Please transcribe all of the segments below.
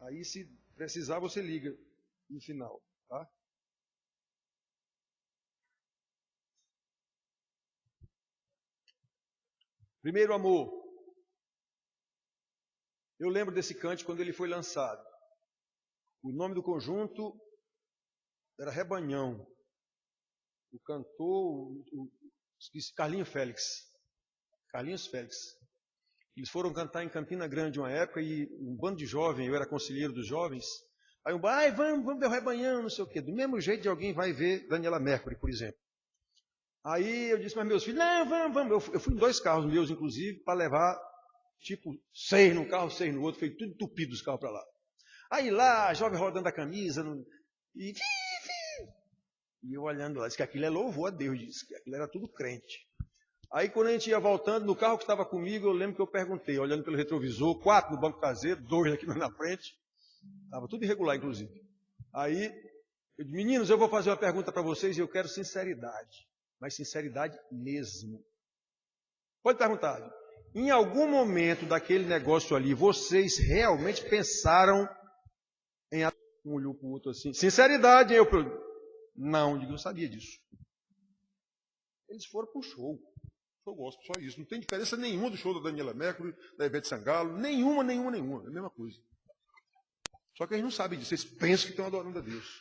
Aí, se precisar, você liga no final, tá? Primeiro amor. Eu lembro desse cântico quando ele foi lançado. O nome do conjunto era Rebanhão. O cantor, Carlinhos Félix. Eles foram cantar em Campina Grande uma época e um bando de jovens, eu era conselheiro dos jovens. Aí vamos ver o Rebanhão, não sei o quê. Do mesmo jeito de alguém vai ver Daniela Mercury, por exemplo. Aí eu disse para meus filhos, não, vamos. Eu fui em 2 carros meus, inclusive, para levar, 6 num carro, 6 no outro, foi tudo entupido os carros para lá. Aí lá, jovem rodando a camisa, e eu olhando lá, disse que aquilo é louvor a Deus, disse que aquilo era tudo crente. Aí quando a gente ia voltando, no carro que estava comigo, eu lembro que eu perguntei, olhando pelo retrovisor, 4 no banco traseiro, 2 aqui na frente, estava tudo irregular, inclusive. Aí, eu disse, meninos, eu vou fazer uma pergunta para vocês e eu quero sinceridade, mas sinceridade mesmo. Pode perguntar. Em algum momento daquele negócio ali, vocês realmente pensaram em um olhou para o outro assim? Sinceridade, hein? Não, eu sabia disso. Eles foram para o show. Eu gosto, só isso. Não tem diferença nenhuma do show da Daniela Mercury, da Ivete Sangalo. Nenhuma. É a mesma coisa. Só que eles não sabem disso. Eles pensam que estão adorando a Deus.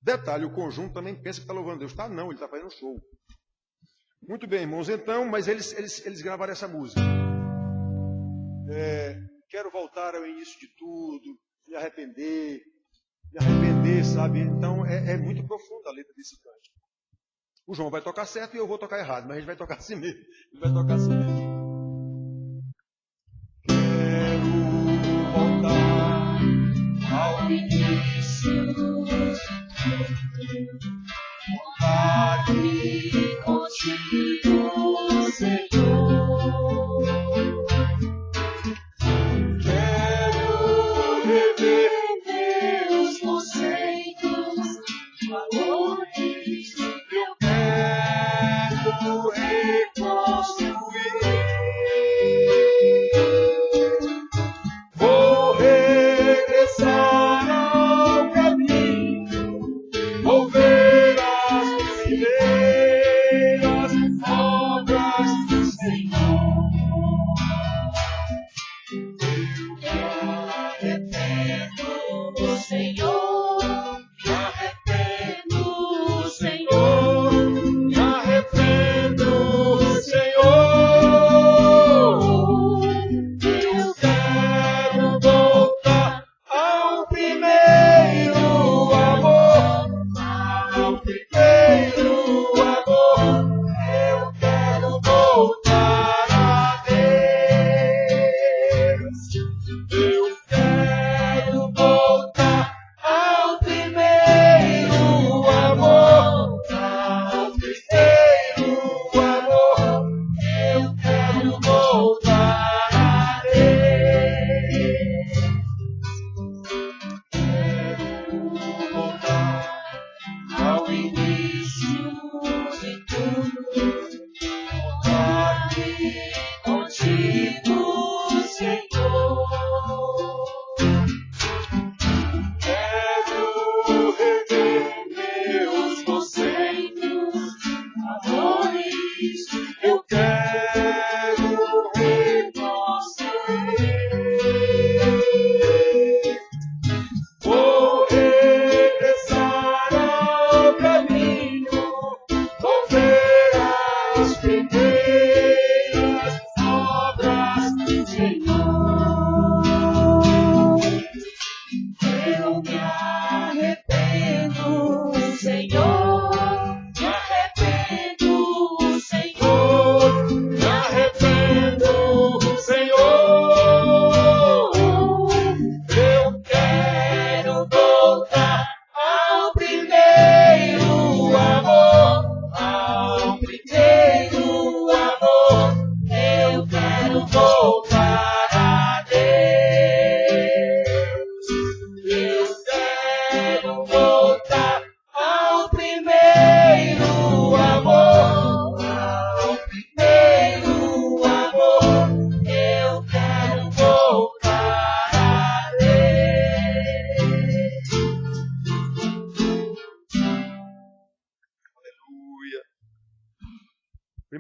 Detalhe, o conjunto também pensa que está louvando a Deus. Tá, não, ele está fazendo show. Muito bem, irmãos. Então, mas eles gravaram essa música. Quero voltar ao início de tudo, me arrepender, sabe? Então, é muito profunda a letra desse cântico. O João vai tocar certo e eu vou tocar errado, mas a gente vai tocar assim mesmo. Ele vai tocar assim mesmo. Quero voltar ao início, voltar-me contigo, Senhor. Quero rever meus conceitos, valores. Vou regressar ao caminho, vou ver as primeiras obras do Senhor. Eu me arrependo.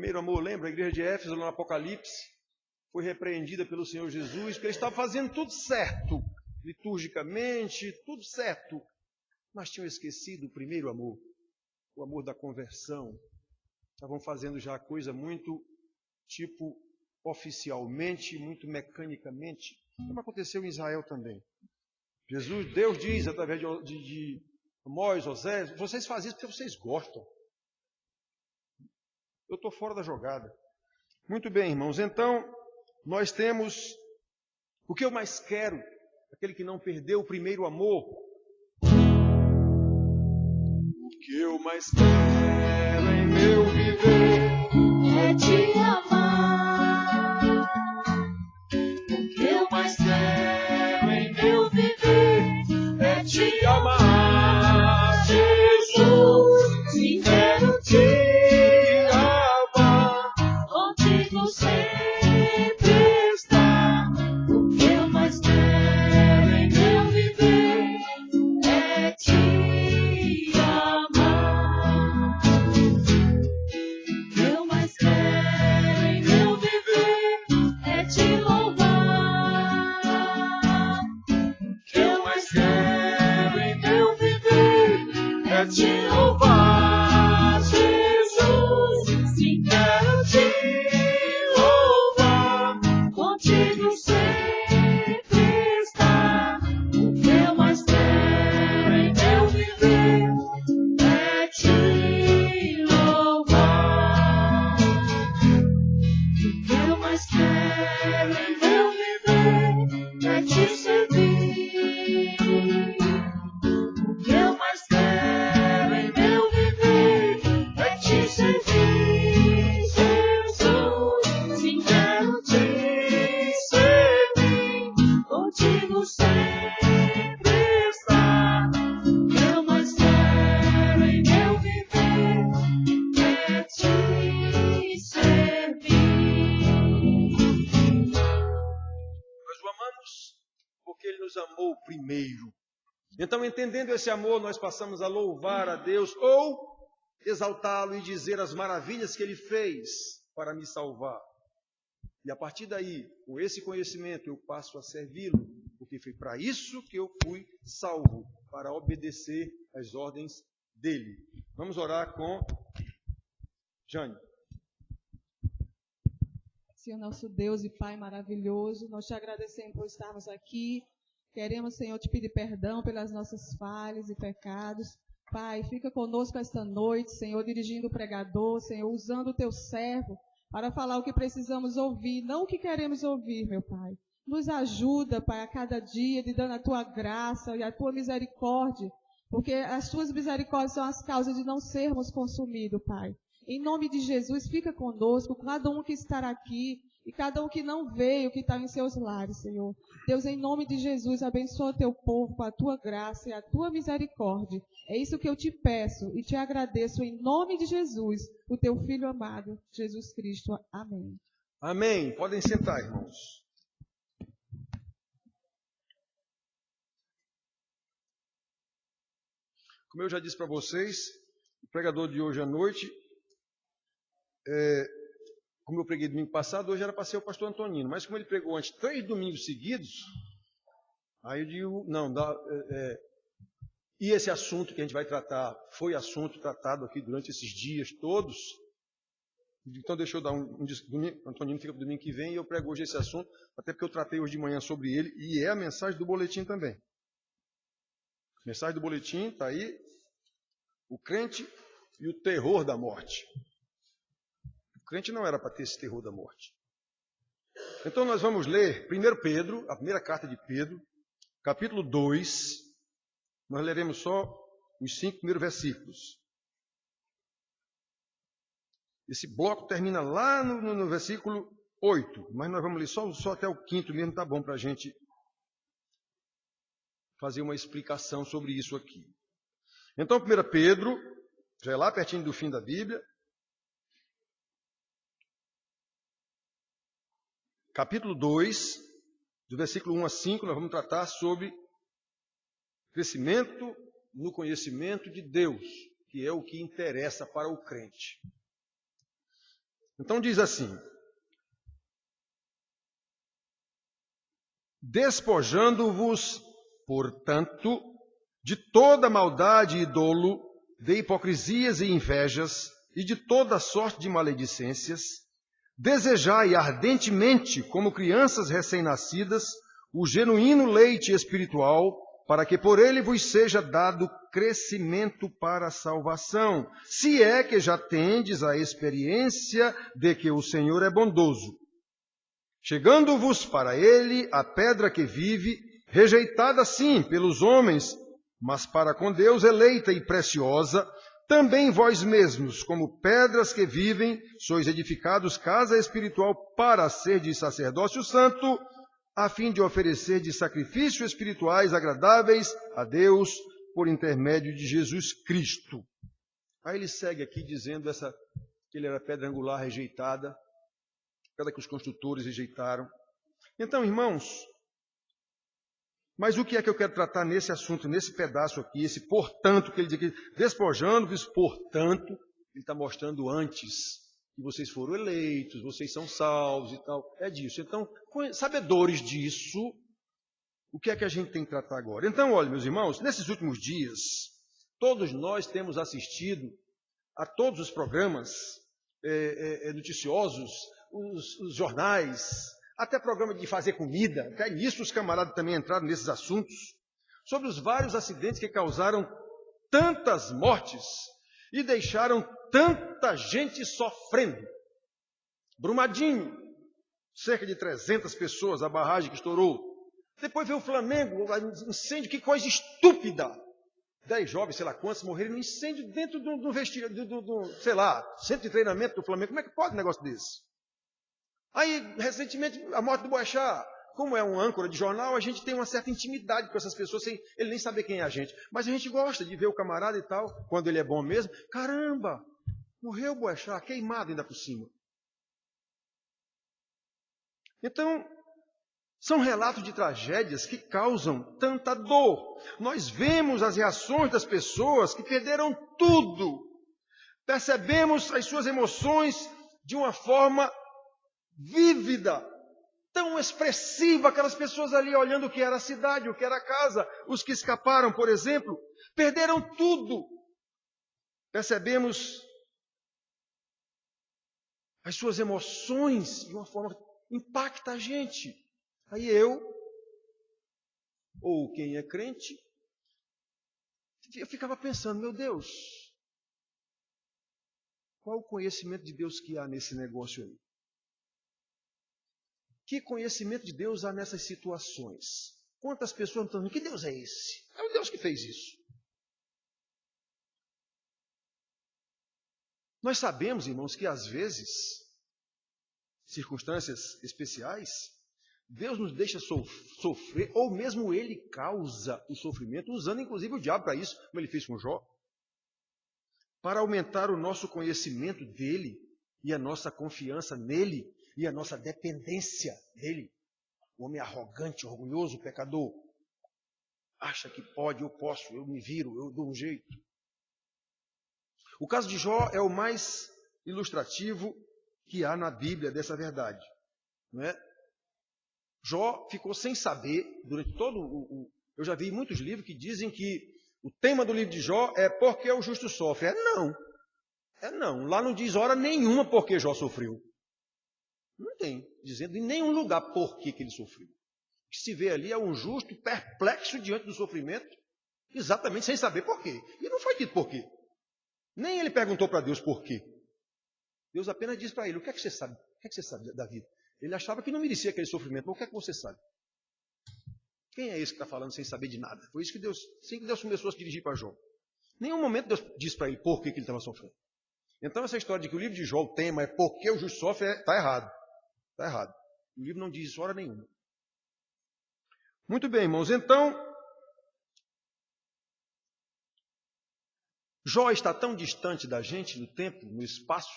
primeiro amor, lembra? A igreja de Éfeso, no Apocalipse, foi repreendida pelo Senhor Jesus, porque eles estavam fazendo tudo certo, liturgicamente, tudo certo, mas tinham esquecido o primeiro amor, o amor da conversão. Estavam fazendo já coisa muito, oficialmente, muito mecanicamente, como aconteceu em Israel também. Deus diz, através de Amós, Osés, vocês fazem isso porque vocês gostam. Eu estou fora da jogada. Muito bem, irmãos, então, nós temos o que eu mais quero, aquele que não perdeu o primeiro amor. O que eu mais quero em meu viver é te amar. O que eu mais quero em meu viver é te amar, Jesus. E quero te amar, contigo sempre estar. O que eu mais quero em meu viver é te amar. O que eu mais quero em meu viver é te louvar. O que eu mais quero em meu viver é te louvar, Jesus. Sim, quero te louvar, contigo sempre estar. O que eu mais quero em meu viver é te louvar. O que eu mais quero em meu viver é te servir. O que eu mais quero em meu viver é te servir, Jesus. Sim, quero te servir, contigo sempre estar. O que eu mais quero em meu viver é te servir. Nós o amamos porque Ele nos amou primeiro. Então, entendendo esse amor, nós passamos a louvar a Deus ou exaltá-lo e dizer as maravilhas que Ele fez para me salvar. E a partir daí, com esse conhecimento, eu passo a servi-lo, porque foi para isso que eu fui salvo, para obedecer às ordens dEle. Vamos orar com Jane. Senhor, nosso Deus e Pai maravilhoso, nós te agradecemos por estarmos aqui. Queremos, Senhor, te pedir perdão pelas nossas falhas e pecados. Pai, fica conosco esta noite, Senhor, dirigindo o pregador, Senhor, usando o teu servo para falar o que precisamos ouvir, não o que queremos ouvir, meu Pai. Nos ajuda, Pai, a cada dia, de dando a tua graça e a tua misericórdia, porque as tuas misericórdias são as causas de não sermos consumidos, Pai. Em nome de Jesus, fica conosco, cada um que estará aqui e cada um que não veio, que está em seus lares, Senhor. Deus, em nome de Jesus, abençoa o teu povo com a tua graça e a tua misericórdia. É isso que eu te peço e te agradeço em nome de Jesus, o teu Filho amado, Jesus Cristo. Amém. Amém. Podem sentar, irmãos. Como eu já disse para vocês, o pregador de hoje à noite, como eu preguei domingo passado, hoje era para ser o pastor Antonino, mas como ele pregou antes 3 domingos seguidos, aí eu digo, não, e esse assunto que a gente vai tratar, foi assunto tratado aqui durante esses dias todos, então deixa eu dar domingo, Antonino fica para o domingo que vem, e eu prego hoje esse assunto, até porque eu tratei hoje de manhã sobre ele, e é a mensagem do boletim também. A mensagem do boletim está aí, o crente e o terror da morte. O crente não era para ter esse terror da morte. Então nós vamos ler 1 Pedro, a primeira carta de Pedro, capítulo 2, nós leremos só os 5 primeiros versículos. Esse bloco termina lá no versículo 8, mas nós vamos ler só até o 5º mesmo, tá bom para a gente fazer uma explicação sobre isso aqui. Então 1 Pedro, já é lá pertinho do fim da Bíblia, capítulo 2, do versículo 1 a 5, nós vamos tratar sobre crescimento no conhecimento de Deus, que é o que interessa para o crente. Então diz assim: despojando-vos, portanto, de toda maldade e dolo, de hipocrisias e invejas, e de toda sorte de maledicências, desejai ardentemente, como crianças recém-nascidas, o genuíno leite espiritual, para que por ele vos seja dado crescimento para a salvação, se é que já tendes a experiência de que o Senhor é bondoso. Chegando-vos para ele a pedra que vive, rejeitada sim pelos homens, mas para com Deus eleita e preciosa, também vós mesmos, como pedras que vivem, sois edificados casa espiritual para ser de sacerdócio santo, a fim de oferecer de sacrifícios espirituais agradáveis a Deus por intermédio de Jesus Cristo. Aí ele segue aqui dizendo que ele era pedra angular rejeitada, pedra que os construtores rejeitaram. Então, irmãos, mas o que é que eu quero tratar nesse assunto, nesse pedaço aqui, esse portanto que ele diz aqui, despojando-vos, portanto, ele está mostrando antes que vocês foram eleitos, vocês são salvos e tal, é disso. Então, sabedores disso, o que é que a gente tem que tratar agora? Então, olha, meus irmãos, nesses últimos dias, todos nós temos assistido a todos os programas noticiosos, os jornais, até programa de fazer comida, até nisso os camaradas também entraram nesses assuntos, sobre os vários acidentes que causaram tantas mortes e deixaram tanta gente sofrendo. Brumadinho, cerca de 300 pessoas, a barragem que estourou. Depois veio o Flamengo, um incêndio, que coisa estúpida. 10 jovens, sei lá quantos, morreram no incêndio dentro do sei lá, centro de treinamento do Flamengo. Como é que pode um negócio desse? Aí, recentemente, a morte do Boechat. Como é um âncora de jornal, a gente tem uma certa intimidade com essas pessoas, sem ele nem saber quem é a gente. Mas a gente gosta de ver o camarada e tal, quando ele é bom mesmo. Caramba, morreu o Boechat, queimado ainda por cima. Então, são relatos de tragédias que causam tanta dor. Nós vemos as reações das pessoas que perderam tudo. Percebemos as suas emoções de uma forma vívida, tão expressiva, aquelas pessoas ali olhando o que era a cidade, o que era a casa, os que escaparam, por exemplo, perderam tudo. Percebemos as suas emoções de uma forma que impacta a gente. Aí eu, ou quem é crente, eu ficava pensando, meu Deus, qual o conhecimento de Deus que há nesse negócio aí? Que conhecimento de Deus há nessas situações? Quantas pessoas estão dizendo, que Deus é esse? É o Deus que fez isso. Nós sabemos, irmãos, que às vezes, circunstâncias especiais, Deus nos deixa sofrer, ou mesmo Ele causa o sofrimento, usando inclusive o diabo para isso, como Ele fez com Jó, para aumentar o nosso conhecimento dEle e a nossa confiança nele, e a nossa dependência dele. O homem arrogante, orgulhoso, pecador, acha que pode, eu posso, eu me viro, eu dou um jeito. O caso de Jó é o mais ilustrativo que há na Bíblia dessa verdade. Não é? Jó ficou sem saber, durante todo eu já vi muitos livros que dizem que o tema do livro de Jó é por que o justo sofre. É não. Lá não diz hora nenhuma por que Jó sofreu. Não tem, dizendo em nenhum lugar por que ele sofreu. O que se vê ali é um justo perplexo diante do sofrimento, exatamente sem saber por quê. E não foi dito por quê. Nem ele perguntou para Deus por quê. Deus apenas disse para ele, o que é que você sabe? O que é que você sabe da vida? Ele achava que não merecia aquele sofrimento, mas o que é que você sabe? Quem é esse que está falando sem saber de nada? Foi isso que Deus começou a se dirigir para Jó. Em nenhum momento Deus disse para ele por que ele estava sofrendo. Então essa história de que o livro de Jó, o tema é por que o justo sofre, está errado. Está errado. O livro não diz isso hora nenhuma. Muito bem, irmãos. Então, Jó está tão distante da gente no tempo, no espaço,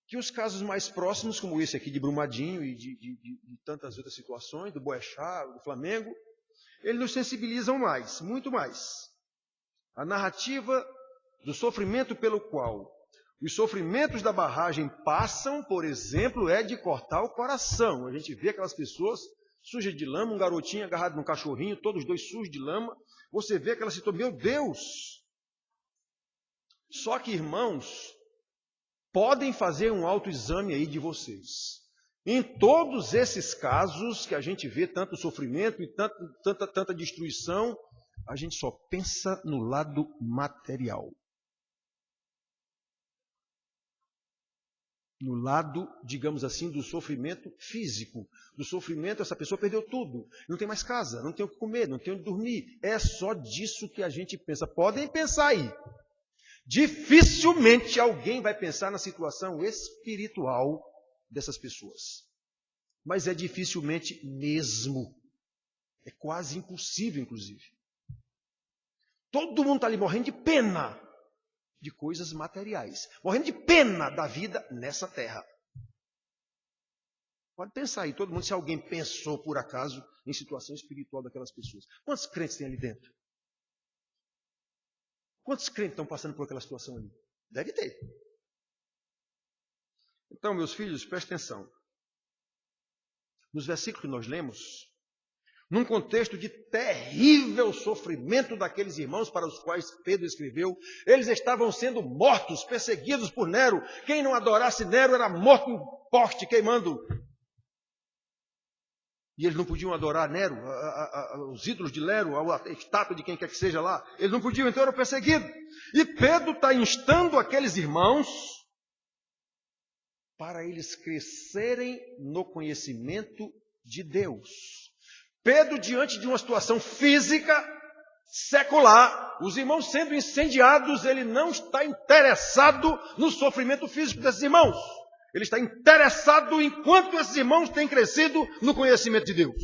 que os casos mais próximos, como esse aqui de Brumadinho e de tantas outras situações, do Boechat, do Flamengo, eles nos sensibilizam mais, muito mais. A narrativa do sofrimento pelo qual Os sofrimentos da barragem passam, por exemplo, de cortar o coração. A gente vê aquelas pessoas sujas de lama, um garotinho agarrado num cachorrinho, todos os dois sujos de lama. Você vê aquela situação, meu Deus! Só que, irmãos, podem fazer um autoexame aí de vocês. Em todos esses casos que a gente vê tanto sofrimento e tanta destruição, a gente só pensa no lado material. No lado, digamos assim, do sofrimento físico. Do sofrimento, essa pessoa perdeu tudo. Não tem mais casa, não tem o que comer, não tem onde dormir. É só disso que a gente pensa. Podem pensar aí. Dificilmente alguém vai pensar na situação espiritual dessas pessoas. Mas é dificilmente mesmo. É quase impossível, inclusive. Todo mundo está ali morrendo de pena de coisas materiais. Morrendo de pena da vida nessa terra. Pode pensar aí, todo mundo, se alguém pensou por acaso em situação espiritual daquelas pessoas. Quantos crentes tem ali dentro? Quantos crentes estão passando por aquela situação ali? Deve ter. Então, meus filhos, prestem atenção. Nos versículos que nós lemos, num contexto de terrível sofrimento daqueles irmãos para os quais Pedro escreveu, eles estavam sendo mortos, perseguidos por Nero. Quem não adorasse Nero era morto em poste, queimando. E eles não podiam adorar Nero, os ídolos de Nero, a estátua de quem quer que seja lá. Eles não podiam, então eram perseguidos. E Pedro está instando aqueles irmãos para eles crescerem no conhecimento de Deus. Pedro, diante de uma situação física, secular, os irmãos sendo incendiados, ele não está interessado no sofrimento físico desses irmãos. Ele está interessado em quanto esses irmãos têm crescido no conhecimento de Deus.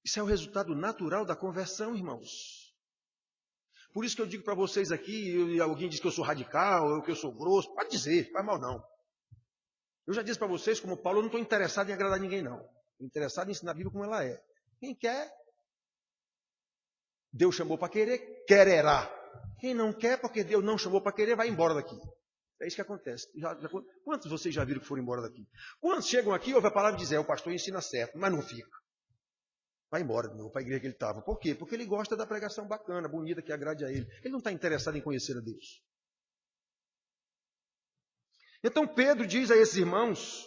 Isso é o resultado natural da conversão, irmãos. Por isso que eu digo para vocês aqui, e alguém diz que eu sou radical, ou que eu sou grosso, pode dizer, faz mal não. Eu já disse para vocês, como Paulo, eu não estou interessado em agradar ninguém não. Estou interessado em ensinar a Bíblia como ela é. Quem quer, Deus chamou para querer, quererá. Quem não quer, porque Deus não chamou para querer, vai embora daqui. É isso que acontece. Quantos de vocês já viram que foram embora daqui? Quantos chegam aqui, ouvem a palavra e dizem, o pastor ensina certo, mas não fica. Vai embora de novo para a igreja que ele estava. Por quê? Porque ele gosta da pregação bacana, bonita, que agrade a ele. Ele não está interessado em conhecer a Deus. Então Pedro diz a esses irmãos,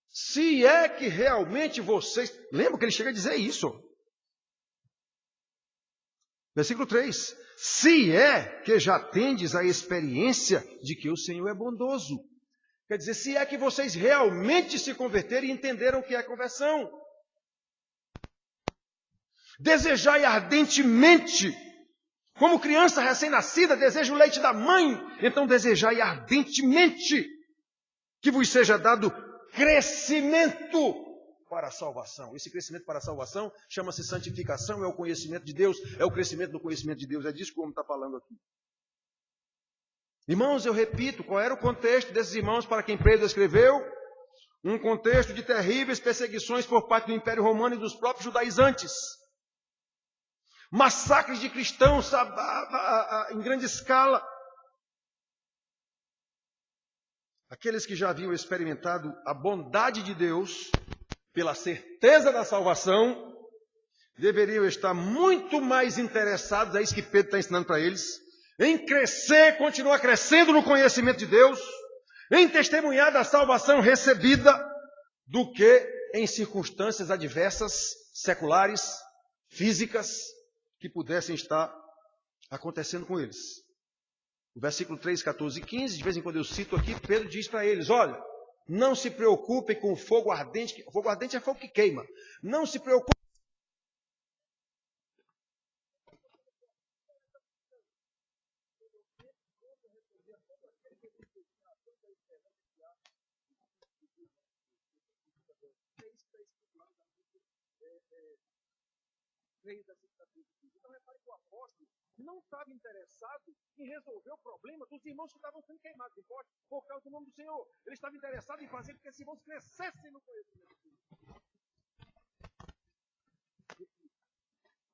se é que realmente vocês... Lembra que ele chega a dizer isso? Versículo 3. Se é que já tendes a experiência de que o Senhor é bondoso. Quer dizer, se é que vocês realmente se converteram e entenderam o que é conversão. Desejai ardentemente, como criança recém-nascida deseja o leite da mãe, então desejai ardentemente que vos seja dado crescimento para a salvação. Esse crescimento para a salvação chama-se santificação, é o conhecimento de Deus, é o crescimento no conhecimento de Deus, é disso que o homem está falando aqui. Irmãos, eu repito, qual era o contexto desses irmãos para quem Pedro escreveu? Um contexto de terríveis perseguições por parte do Império Romano e dos próprios judaizantes. Massacres de cristãos em grande escala. Aqueles que já haviam experimentado a bondade de Deus, pela certeza da salvação, deveriam estar muito mais interessados, é isso que Pedro está ensinando para eles, em crescer, continuar crescendo no conhecimento de Deus, em testemunhar da salvação recebida, do que em circunstâncias adversas, seculares, físicas, que pudessem estar acontecendo com eles. O versículo 3, 14 e 15, de vez em quando eu cito aqui, Pedro diz para eles, olha, não se preocupem com o fogo ardente, o fogo ardente é fogo que queima, não se preocupem. Então repare que o apóstolo não estava interessado em resolver o problema dos irmãos que estavam sendo queimados em poste por causa do nome do Senhor. Ele estava interessado em fazer com que esses irmãos crescessem no conhecimento de Deus.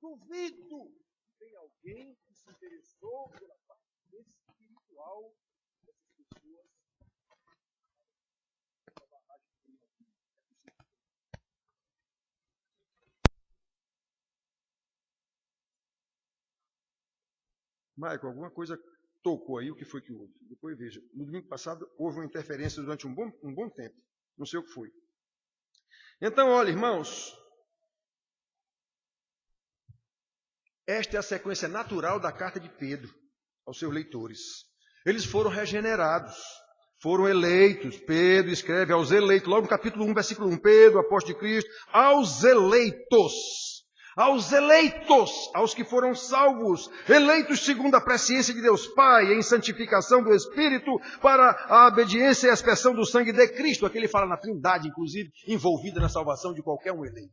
Duvido que tem alguém que se interessou pela parte espiritual dessas pessoas. Michael, alguma coisa tocou aí, o que foi que houve? Depois veja. No domingo passado houve uma interferência durante um bom tempo. Não sei o que foi. Então, olha, irmãos, esta é a sequência natural da carta de Pedro aos seus leitores. Eles foram regenerados, foram eleitos. Pedro escreve aos eleitos, logo no capítulo 1, versículo 1, Pedro, apóstolo de Cristo, aos eleitos, aos que foram salvos, eleitos segundo a presciência de Deus Pai, em santificação do Espírito, para a obediência e a expressão do sangue de Cristo. Aqui ele fala na Trindade, inclusive, envolvida na salvação de qualquer um eleito.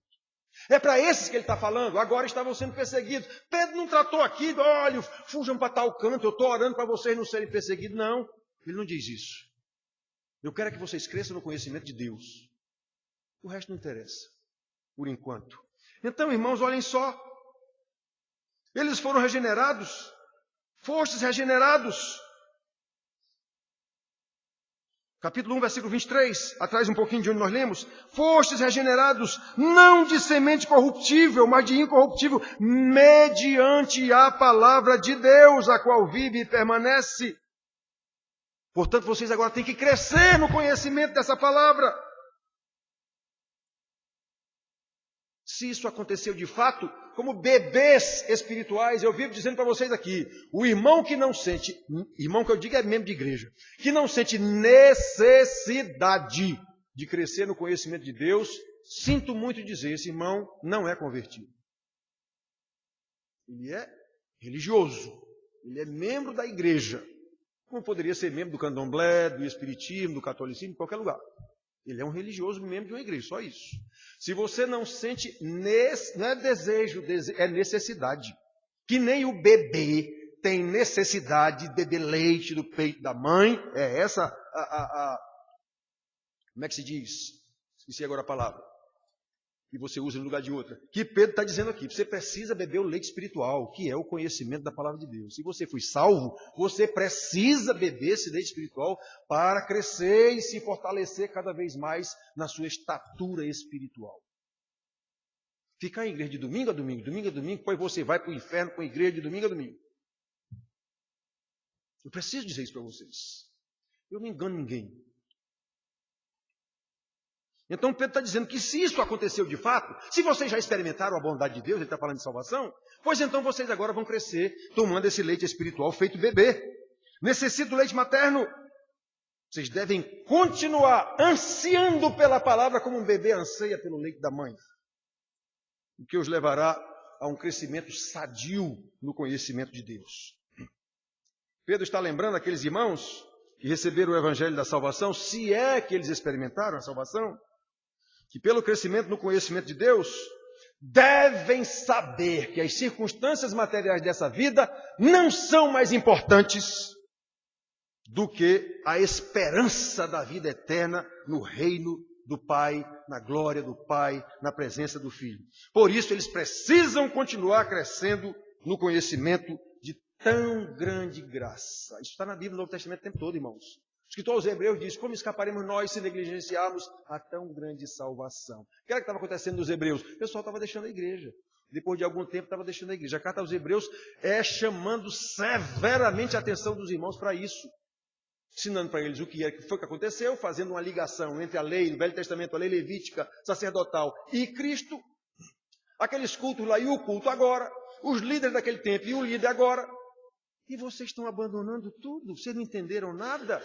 É para esses que ele está falando. Agora estavam sendo perseguidos. Pedro não tratou aqui, olha, fujam para tal canto, eu estou orando para vocês não serem perseguidos. Não, ele não diz isso. Eu quero que vocês cresçam no conhecimento de Deus. O resto não interessa, por enquanto. Então, irmãos, olhem só. Eles foram regenerados. Fostes regenerados. Capítulo 1, versículo 23, atrás um pouquinho de onde nós lemos. Fostes regenerados, não de semente corruptível, mas de incorruptível, mediante a palavra de Deus, a qual vive e permanece. Portanto, vocês agora têm que crescer no conhecimento dessa palavra. Se isso aconteceu de fato, como bebês espirituais, eu vivo dizendo para vocês aqui, o irmão que não sente, irmão que eu digo é membro de igreja, que não sente necessidade de crescer no conhecimento de Deus, sinto muito dizer, esse irmão não é convertido. Ele é religioso, ele é membro da igreja, como poderia ser membro do candomblé, do espiritismo, do catolicismo, em qualquer lugar. Ele é um religioso membro de uma igreja, só isso. Se você não sente, não é desejo, é necessidade. Que nem o bebê tem necessidade de beber leite do peito da mãe. É essa como é que se diz? Esqueci agora a palavra. Que você usa no lugar de outra. Que Pedro está dizendo aqui. Você precisa beber o leite espiritual, que é o conhecimento da palavra de Deus. Se você foi salvo, você precisa beber esse leite espiritual para crescer e se fortalecer cada vez mais na sua estatura espiritual. Ficar em igreja de domingo a domingo, depois você vai para o inferno com a igreja de domingo a domingo. Eu preciso dizer isso para vocês. Eu não engano ninguém. Então Pedro está dizendo que se isso aconteceu de fato, se vocês já experimentaram a bondade de Deus, ele está falando de salvação, pois então vocês agora vão crescer tomando esse leite espiritual feito bebê. Necessita do leite materno. Vocês devem continuar ansiando pela palavra como um bebê anseia pelo leite da mãe. O que os levará a um crescimento sadio no conhecimento de Deus. Pedro está lembrando aqueles irmãos que receberam o evangelho da salvação, se é que eles experimentaram a salvação, que pelo crescimento no conhecimento de Deus, devem saber que as circunstâncias materiais dessa vida não são mais importantes do que a esperança da vida eterna no reino do Pai, na glória do Pai, na presença do Filho. Por isso eles precisam continuar crescendo no conhecimento de tão grande graça. Isso está na Bíblia, no Novo Testamento o tempo todo, irmãos. O escritor aos Hebreus diz, como escaparemos nós se negligenciarmos a tão grande salvação? O que era que estava acontecendo nos Hebreus? O pessoal estava deixando a igreja. Depois de algum tempo estava deixando a igreja. A carta aos Hebreus é chamando severamente a atenção dos irmãos para isso. Ensinando para eles o que foi que aconteceu, fazendo uma ligação entre a lei do Velho Testamento, a lei levítica, sacerdotal e Cristo. Aqueles cultos lá e o culto agora. Os líderes daquele tempo e o líder agora. E vocês estão abandonando tudo? Vocês não entenderam nada?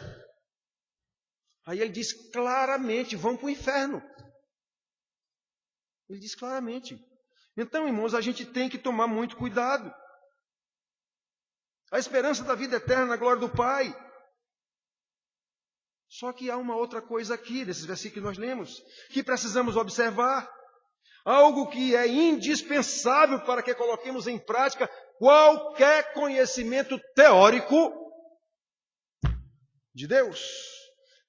Aí ele diz claramente, vão para o inferno. Ele diz claramente. Então, irmãos, a gente tem que tomar muito cuidado. A esperança da vida eterna na glória do Pai. Só que há uma outra coisa aqui, nesses versículos que nós lemos, que precisamos observar. Algo que é indispensável para que coloquemos em prática qualquer conhecimento teórico de Deus.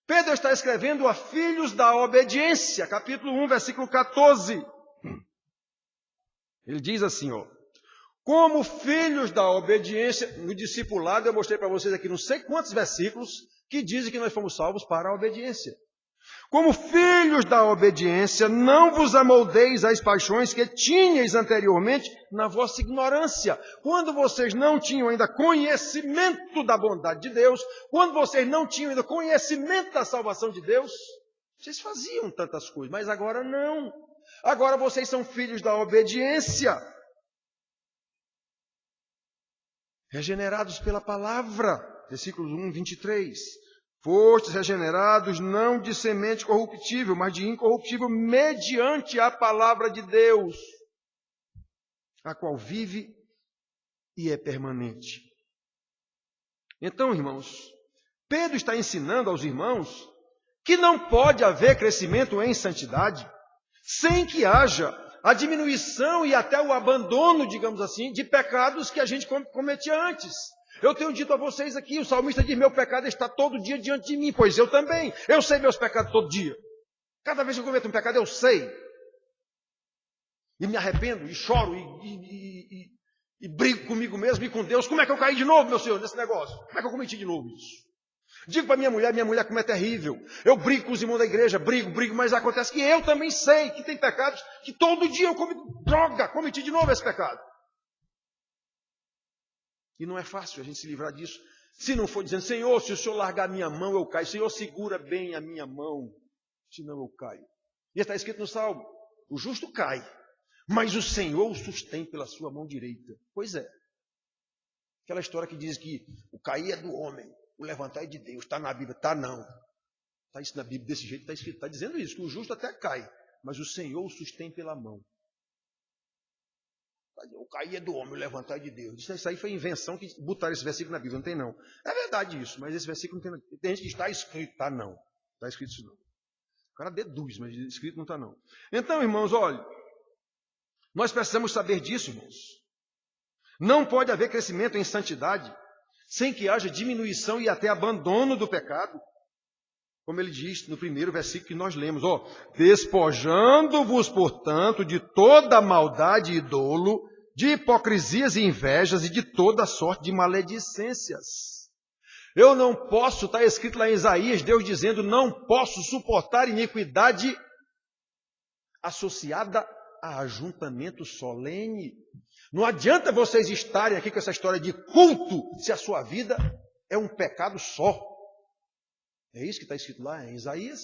Pedro está escrevendo a filhos da obediência, capítulo 1, versículo 14. Ele diz assim, Como filhos da obediência, no discipulado eu mostrei para vocês aqui não sei quantos versículos que dizem que nós fomos salvos para a obediência. Como filhos da obediência, não vos amoldeis às paixões que tinhais anteriormente na vossa ignorância. Quando vocês não tinham ainda conhecimento da bondade de Deus, quando vocês não tinham ainda conhecimento da salvação de Deus, vocês faziam tantas coisas, mas agora não. Agora vocês são filhos da obediência, regenerados pela palavra. Versículos 1, 23. Fostes regenerados não de semente corruptível, mas de incorruptível, mediante a palavra de Deus, a qual vive e é permanente. Então, irmãos, Pedro está ensinando aos irmãos que não pode haver crescimento em santidade sem que haja a diminuição e até o abandono, digamos assim, de pecados que a gente cometia antes. Eu tenho dito a vocês aqui, o salmista diz, meu pecado está todo dia diante de mim, pois eu também. Eu sei meus pecados todo dia. Cada vez que eu cometo um pecado, eu sei. E me arrependo, e choro, e brigo comigo mesmo e com Deus. Como é que eu caí de novo, meu Senhor, nesse negócio? Como é que eu cometi de novo isso? Digo para minha mulher como é terrível. Eu brigo com os irmãos da igreja, brigo, mas acontece que eu também sei que tem pecados que todo dia eu cometi de novo esse pecado. E não é fácil a gente se livrar disso. Se não for dizendo, Senhor, se o Senhor largar a minha mão, eu caio. Senhor, segura bem a minha mão, senão eu caio. E está escrito no Salmo, o justo cai, mas o Senhor o sustém pela sua mão direita. Pois é. Aquela história que diz que o cair é do homem, o levantar é de Deus. Está na Bíblia? Está não. Está isso na Bíblia desse jeito, está escrito. Está dizendo isso, que o justo até cai, mas o Senhor o sustém pela mão. O cair é do homem, o levantar é de Deus. Isso aí foi invenção que botaram esse versículo na Bíblia. Não tem não. É verdade isso, mas esse versículo não tem. Tem gente que está escrito, está não. Está escrito isso não. O cara deduz, mas escrito não está não. Então, irmãos, olha, nós precisamos saber disso, irmãos. Não pode haver crescimento em santidade sem que haja diminuição e até abandono do pecado. Como ele diz no primeiro versículo que nós lemos, despojando-vos, portanto, de toda maldade e dolo, de hipocrisias e invejas e de toda sorte de maledicências. Eu não posso, está escrito lá em Isaías, Deus dizendo, não posso suportar iniquidade associada a ajuntamento solene. Não adianta vocês estarem aqui com essa história de culto, se a sua vida é um pecado só. É isso que está escrito lá em Isaías.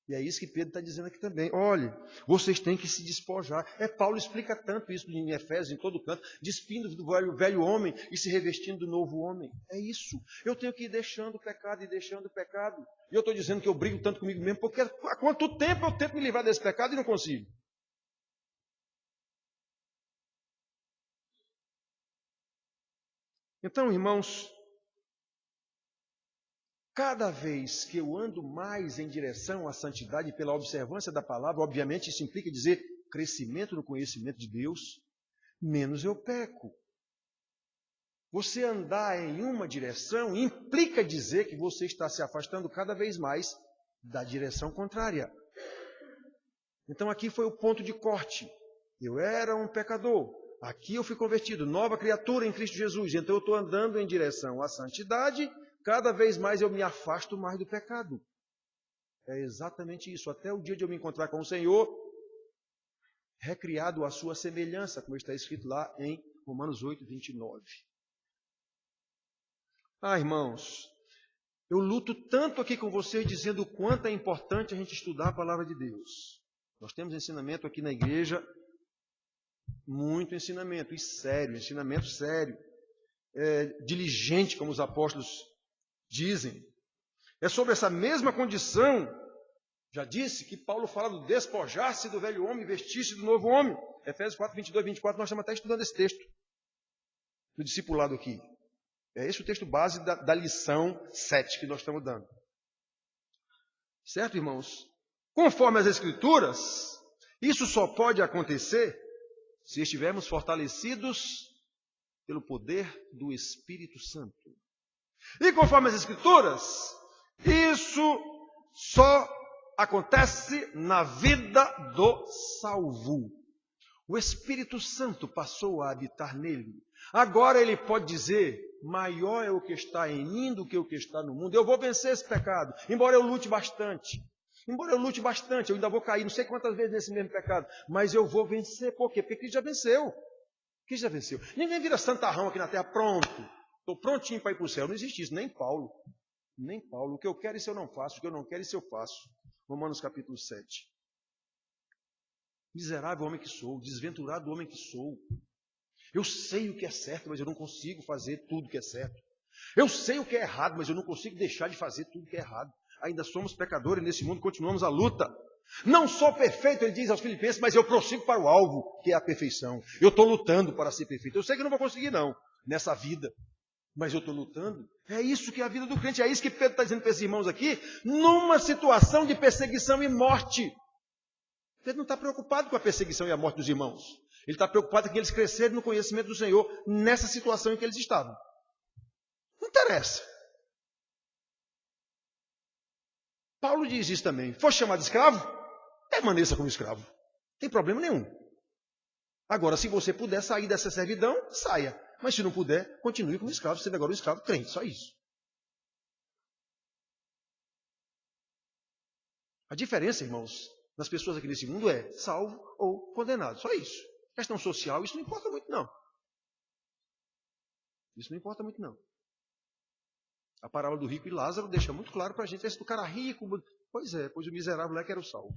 E é isso que Pedro está dizendo aqui também. Olha, vocês têm que se despojar. Paulo explica tanto isso em Efésios, em todo canto, despindo do velho homem e se revestindo do novo homem. É isso. Eu tenho que ir deixando o pecado e deixando o pecado. E eu estou dizendo que eu brigo tanto comigo mesmo, porque há quanto tempo eu tento me livrar desse pecado e não consigo? Então, irmãos, cada vez que eu ando mais em direção à santidade pela observância da palavra, obviamente isso implica dizer crescimento no conhecimento de Deus, menos eu peco. Você andar em uma direção implica dizer que você está se afastando cada vez mais da direção contrária. Então aqui foi o ponto de corte. Eu era um pecador. Aqui eu fui convertido, nova criatura em Cristo Jesus. Então eu estou andando em direção à santidade. Cada vez mais eu me afasto mais do pecado. É exatamente isso. Até o dia de eu me encontrar com o Senhor, recriado à sua semelhança, como está escrito lá em Romanos 8, 29. Irmãos, eu luto tanto aqui com vocês dizendo o quanto é importante a gente estudar a palavra de Deus. Nós temos ensinamento aqui na igreja, muito ensinamento, e sério, ensinamento sério. Diligente, como os apóstolos dizem. É sobre essa mesma condição, já disse, que Paulo fala do despojar-se do velho homem e vestir-se do novo homem. Efésios 4, 22, 24, nós estamos até estudando esse texto do discipulado aqui. É esse o texto base da lição 7 que nós estamos dando. Certo, irmãos? Conforme as Escrituras, isso só pode acontecer se estivermos fortalecidos pelo poder do Espírito Santo. E conforme as Escrituras, isso só acontece na vida do salvo. O Espírito Santo passou a habitar nele. Agora ele pode dizer, maior é o que está em mim do que o que está no mundo. Eu vou vencer esse pecado, embora eu lute bastante. Eu ainda vou cair não sei quantas vezes nesse mesmo pecado, mas eu vou vencer. Por quê? Porque Cristo já venceu. Cristo já venceu. Ninguém vira santarrão aqui na terra, pronto. Estou prontinho para ir para o céu. Não existe isso, nem Paulo. Nem Paulo. O que eu quero, isso eu não faço. O que eu não quero, isso eu faço. Romanos capítulo 7. Miserável homem que sou, desventurado homem que sou. Eu sei o que é certo, mas eu não consigo fazer tudo que é certo. Eu sei o que é errado, mas eu não consigo deixar de fazer tudo que é errado. Ainda somos pecadores nesse mundo, continuamos a luta. Não sou perfeito, ele diz aos Filipenses, mas eu prossigo para o alvo, que é a perfeição. Eu estou lutando para ser perfeito. Eu sei que não vou conseguir não, nessa vida. Mas eu estou lutando. É isso que é a vida do crente. É isso que Pedro está dizendo para esses irmãos aqui, numa situação de perseguição e morte. Pedro não está preocupado com a perseguição e a morte dos irmãos. Ele está preocupado com eles crescerem no conhecimento do Senhor nessa situação em que eles estavam. Não interessa. Paulo diz isso também. For chamado de escravo, permaneça como escravo. Não tem problema nenhum. Agora, se você puder sair dessa servidão, saia. Mas se não puder, continue como escravo. Seja agora um escravo crente. Só isso. A diferença, irmãos, das pessoas aqui nesse mundo é salvo ou condenado. Só isso. Questão social, isso não importa muito, não. Isso não importa muito, não. A parábola do rico e Lázaro deixa muito claro para a gente. Esse do cara rico, pois é, pois o miserável é que era o salvo.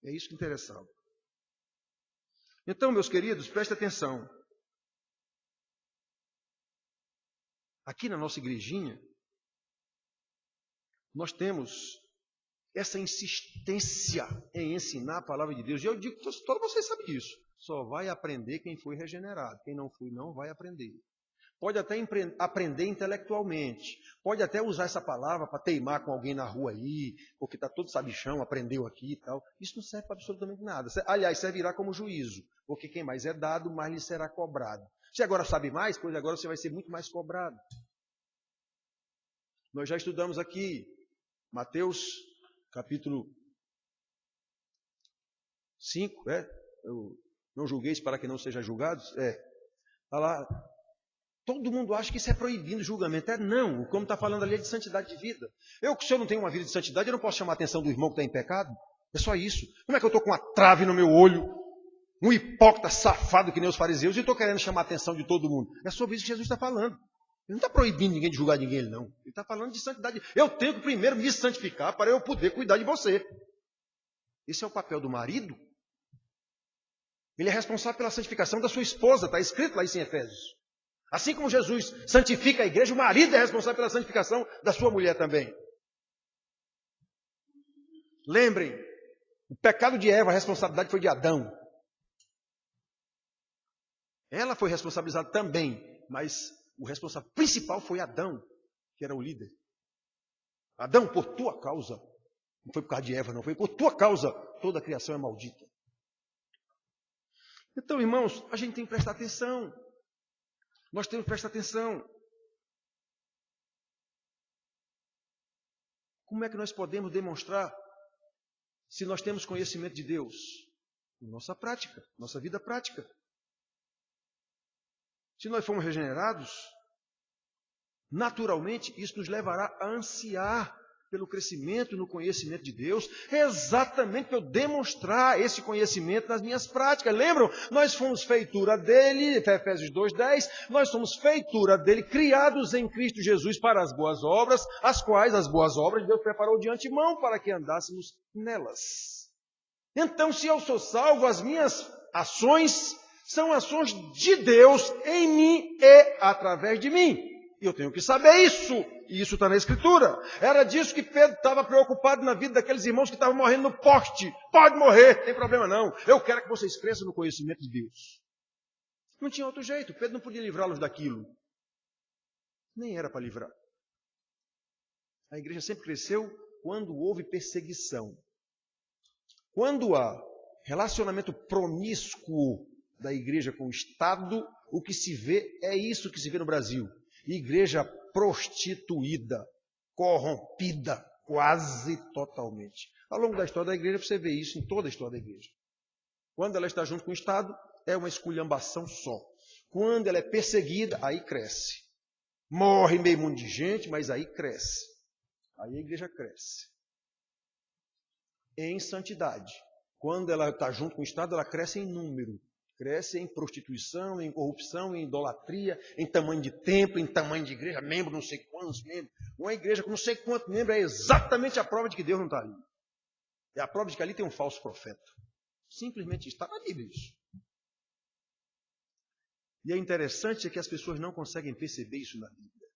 É isso que interessava. Então, meus queridos, prestem atenção. Aqui na nossa igrejinha, nós temos essa insistência em ensinar a palavra de Deus. E eu digo, todos vocês sabem disso. Só vai aprender quem foi regenerado. Quem não foi, não vai aprender. Pode até aprender intelectualmente. Pode até usar essa palavra para teimar com alguém na rua aí, porque está todo sabichão, aprendeu aqui e tal. Isso não serve para absolutamente nada. Aliás, servirá como juízo. Porque quem mais é dado, mais lhe será cobrado. Se agora sabe mais, pois agora você vai ser muito mais cobrado. Nós já estudamos aqui Mateus capítulo 5, não julgueis para que não sejam julgados. Está lá. Todo mundo acha que isso é proibindo julgamento. Não, como está falando ali é de santidade de vida. Se eu não tenho uma vida de santidade, eu não posso chamar a atenção do irmão que está em pecado. É só isso. Como é que eu estou com uma trave no meu olho, um hipócrita safado que nem os fariseus, e estou querendo chamar a atenção de todo mundo? É sobre isso que Jesus está falando. Ele não está proibindo ninguém de julgar ninguém, não. Ele está falando de santidade. Eu tenho que primeiro me santificar para eu poder cuidar de você. Esse é o papel do marido. Ele é responsável pela santificação da sua esposa. Está escrito lá isso em Efésios. Assim como Jesus santifica a igreja, o marido é responsável pela santificação da sua mulher também. Lembrem, o pecado de Eva, a responsabilidade foi de Adão. Ela foi responsabilizada também, mas o responsável principal foi Adão, que era o líder. Adão, por tua causa, não foi por causa de Eva, não, foi por tua causa, toda a criação é maldita. Então, irmãos, a gente tem que prestar atenção. Nós temos que prestar atenção. Como é que nós podemos demonstrar se nós temos conhecimento de Deus? Nossa prática, nossa vida prática. Se nós formos regenerados, naturalmente isso nos levará a ansiar pelo crescimento no conhecimento de Deus, exatamente para eu demonstrar esse conhecimento nas minhas práticas. Lembram? Nós fomos feitura dele, Efésios 2:10, nós somos feitura dele, criados em Cristo Jesus para as boas obras, as quais as boas obras Deus preparou de antemão para que andássemos nelas. Então, se eu sou salvo, as minhas ações são ações de Deus em mim e através de mim. E eu tenho que saber isso. E isso está na Escritura. Era disso que Pedro estava preocupado na vida daqueles irmãos que estavam morrendo no poste. Pode morrer, não tem problema não. Eu quero que vocês cresçam no conhecimento de Deus. Não tinha outro jeito. Pedro não podia livrá-los daquilo. Nem era para livrar. A igreja sempre cresceu quando houve perseguição. Quando há relacionamento promíscuo da igreja com o Estado, o que se vê é isso que se vê no Brasil. Igreja prostituída, corrompida, quase totalmente. Ao longo da história da igreja, você vê isso em toda a história da igreja. Quando ela está junto com o Estado, é uma esculhambação só. Quando ela é perseguida, aí cresce. Morre meio mundo de gente, mas aí cresce. Aí a igreja cresce. Em santidade. Quando ela está junto com o Estado, ela cresce em número. Cresce em prostituição, em corrupção, em idolatria, em tamanho de templo, em tamanho de igreja, membro, não sei quantos membros. Uma igreja com não sei quantos membros é exatamente a prova de que Deus não está ali. É a prova de que ali tem um falso profeta. Simplesmente está na Bíblia isso. E é interessante que as pessoas não conseguem perceber isso na Bíblia.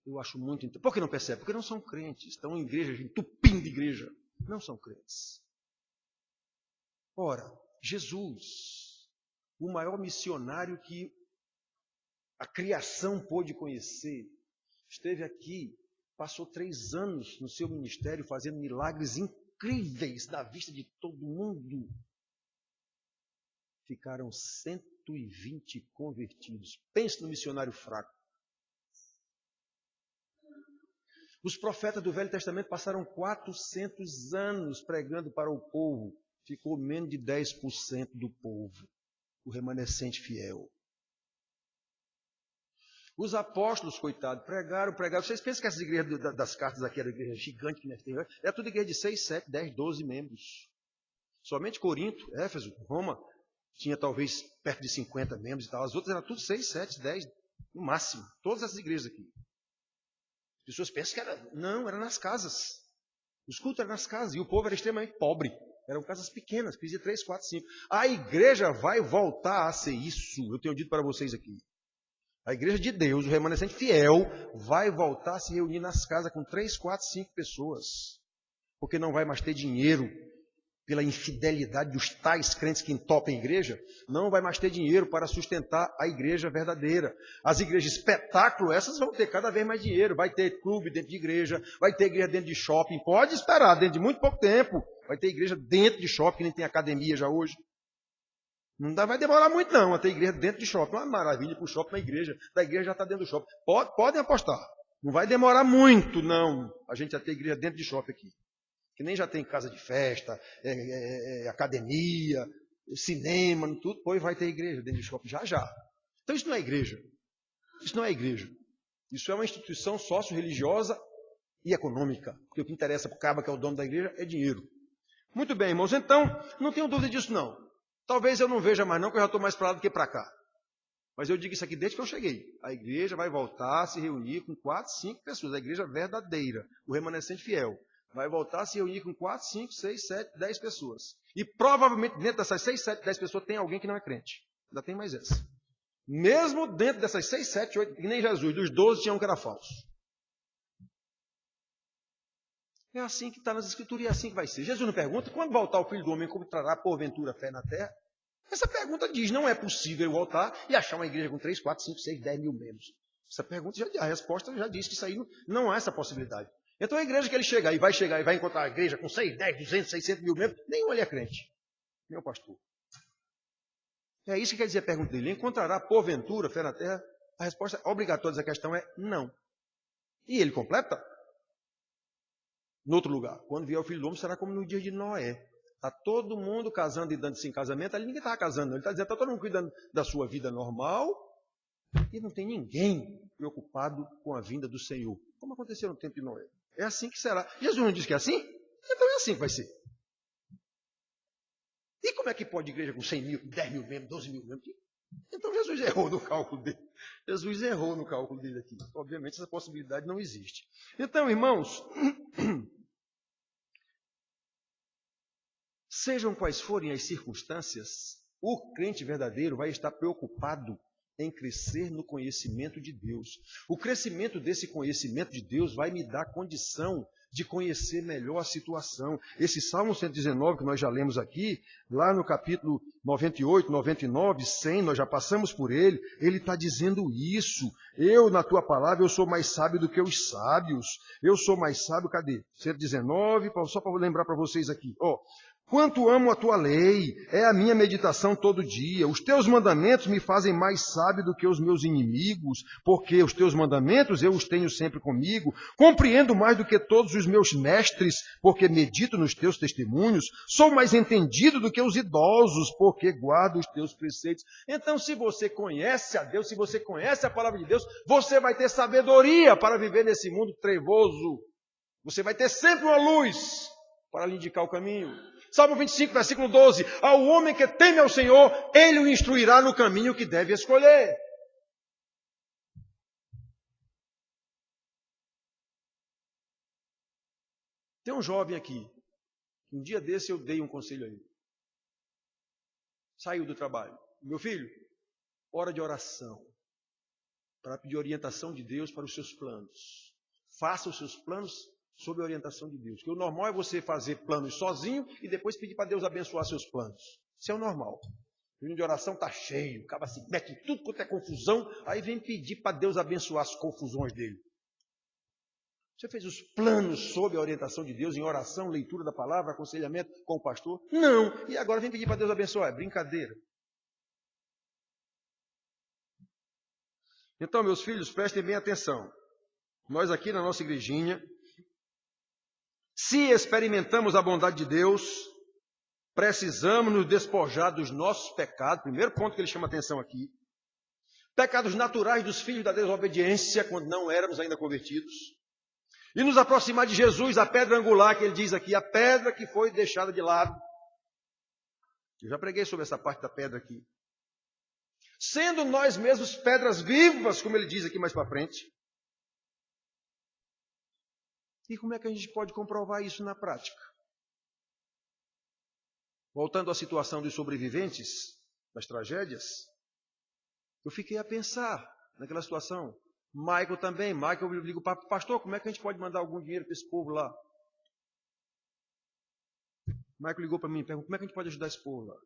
Eu acho muito interessante. Por que não percebem? Porque não são crentes. Estão em igreja, entupindo de igreja. Não são crentes. Ora, Jesus, o maior missionário que a criação pôde conhecer, esteve aqui, passou 3 anos no seu ministério fazendo milagres incríveis na vista de todo mundo. Ficaram 120 convertidos. Pense no missionário fraco. Os profetas do Velho Testamento passaram 400 anos pregando para o povo. Ficou menos de 10% do povo, o remanescente fiel. Os apóstolos, coitados, pregaram. Vocês pensam que essas igrejas das cartas aqui eram igreja gigante que nós temos? É tudo igreja de 6, 7, 10, 12 membros. Somente Corinto, Éfeso, Roma, tinha talvez perto de 50 membros e tal. As outras eram tudo 6, 7, 10, no máximo. Todas essas igrejas aqui. As pessoas pensam que era... Não, era nas casas. Os cultos eram nas casas. E o povo era extremamente pobre. Eram casas pequenas, que dizia 3, 4, 5. A igreja vai voltar a ser isso. Eu tenho dito para vocês aqui. A igreja de Deus, o remanescente fiel, vai voltar a se reunir nas casas com 3, 4, 5 pessoas. Porque não vai mais ter dinheiro pela infidelidade dos tais crentes que entopem a igreja. Não vai mais ter dinheiro para sustentar a igreja verdadeira. As igrejas espetáculo, essas vão ter cada vez mais dinheiro. Vai ter clube dentro de igreja, vai ter igreja dentro de shopping. Pode esperar, dentro de muito pouco tempo. Vai ter igreja dentro de shopping, que nem tem academia já hoje. Não vai demorar muito não, a ter igreja dentro de shopping. Uma maravilha para o shopping, na igreja. Da igreja já está dentro do shopping. Podem apostar. Não vai demorar muito, não. A gente já tem igreja dentro de shopping aqui. Que nem já tem casa de festa, academia, cinema, tudo. Depois vai ter igreja dentro de shopping já. Então isso não é igreja. Isso não é igreja. Isso é uma instituição sócio-religiosa e econômica. Porque o que interessa para o cabo que é o dono da igreja é dinheiro. Muito bem, irmãos. Então, não tenho dúvida disso não. Talvez eu não veja mais não, porque eu já estou mais para lá do que para cá. Mas eu digo isso aqui desde que eu cheguei. A igreja vai voltar a se reunir com 4, 5 pessoas. A igreja verdadeira, o remanescente fiel. Vai voltar a se reunir com 4, 5, 6, 7, 10 pessoas. E provavelmente dentro dessas 6, 7, 10 pessoas tem alguém que não é crente. Ainda tem mais essa. Mesmo dentro dessas 6, 7, 8, que nem Jesus, dos 12 tinha um que era falso. É assim que está nas Escrituras e é assim que vai ser. Jesus não pergunta, quando voltar o Filho do Homem, encontrará porventura fé na terra? Essa pergunta diz, não é possível eu voltar e achar uma igreja com 3, 4, 5, 6, 10 mil membros. Essa pergunta, a resposta já diz que isso aí não há essa possibilidade. Então a igreja que ele chegar e vai encontrar a igreja com 6, 10, 200, 600 mil membros, nenhum ele é crente. Nem o pastor. É isso que quer dizer a pergunta dele. Encontrará porventura fé na terra? A resposta obrigatória dessa questão é não. E ele completa? No outro lugar, quando vier o Filho do Homem, será como no dia de Noé. Está todo mundo casando e dando-se em casamento, ali ninguém está casando. Ele está dizendo, está todo mundo cuidando da sua vida normal e não tem ninguém preocupado com a vinda do Senhor. Como aconteceu no tempo de Noé. É assim que será. Jesus não disse que é assim? Então é assim que vai ser. E como é que pode igreja com 100 mil, 10 mil membros, 12 mil membros? Então Jesus errou no cálculo dele. Jesus errou no cálculo dele aqui. Obviamente essa possibilidade não existe. Então, irmãos, sejam quais forem as circunstâncias, o crente verdadeiro vai estar preocupado em crescer no conhecimento de Deus. O crescimento desse conhecimento de Deus vai me dar condição de conhecer melhor a situação. Esse Salmo 119 que nós já lemos aqui, lá no capítulo 98, 99, 100, nós já passamos por ele está dizendo isso. Eu, na tua palavra, eu sou mais sábio do que os sábios. Eu sou mais sábio, cadê? 119, só para lembrar para vocês aqui. Quanto amo a tua lei, é a minha meditação todo dia. Os teus mandamentos me fazem mais sábio do que os meus inimigos, porque os teus mandamentos eu os tenho sempre comigo. Compreendo mais do que todos os meus mestres, porque medito nos teus testemunhos. Sou mais entendido do que os idosos, porque guardo os teus preceitos. Então, se você conhece a Deus, se você conhece a palavra de Deus, você vai ter sabedoria para viver nesse mundo trevoso. Você vai ter sempre uma luz para lhe indicar o caminho. Salmo 25, versículo 12. Ao homem que teme ao Senhor, Ele o instruirá no caminho que deve escolher. Tem um jovem aqui. Um dia desse eu dei um conselho a ele. Saiu do trabalho. Meu filho, hora de oração. Para pedir orientação de Deus para os seus planos. Faça os seus planos sob a orientação de Deus. Porque o normal é você fazer planos sozinho e depois pedir para Deus abençoar seus planos. Isso é o normal. O reunião de oração está cheio, acaba se mete em tudo quanto é confusão, aí vem pedir para Deus abençoar as confusões dele. Você fez os planos sob a orientação de Deus, em oração, leitura da palavra, aconselhamento com o pastor? Não. E agora vem pedir para Deus abençoar. É brincadeira. Então, meus filhos, prestem bem atenção. Nós aqui na nossa igrejinha, se experimentamos a bondade de Deus, precisamos nos despojar dos nossos pecados. Primeiro ponto que ele chama atenção aqui. Pecados naturais dos filhos da desobediência, quando não éramos ainda convertidos. E nos aproximar de Jesus, a pedra angular, que ele diz aqui, a pedra que foi deixada de lado. Eu já preguei sobre essa parte da pedra aqui. Sendo nós mesmos pedras vivas, como ele diz aqui mais para frente. E como é que a gente pode comprovar isso na prática? Voltando à situação dos sobreviventes das tragédias, eu fiquei a pensar naquela situação. Michael também. Michael, eu digo, pastor, como é que a gente pode mandar algum dinheiro para esse povo lá? Michael ligou para mim e perguntou, como é que a gente pode ajudar esse povo lá? O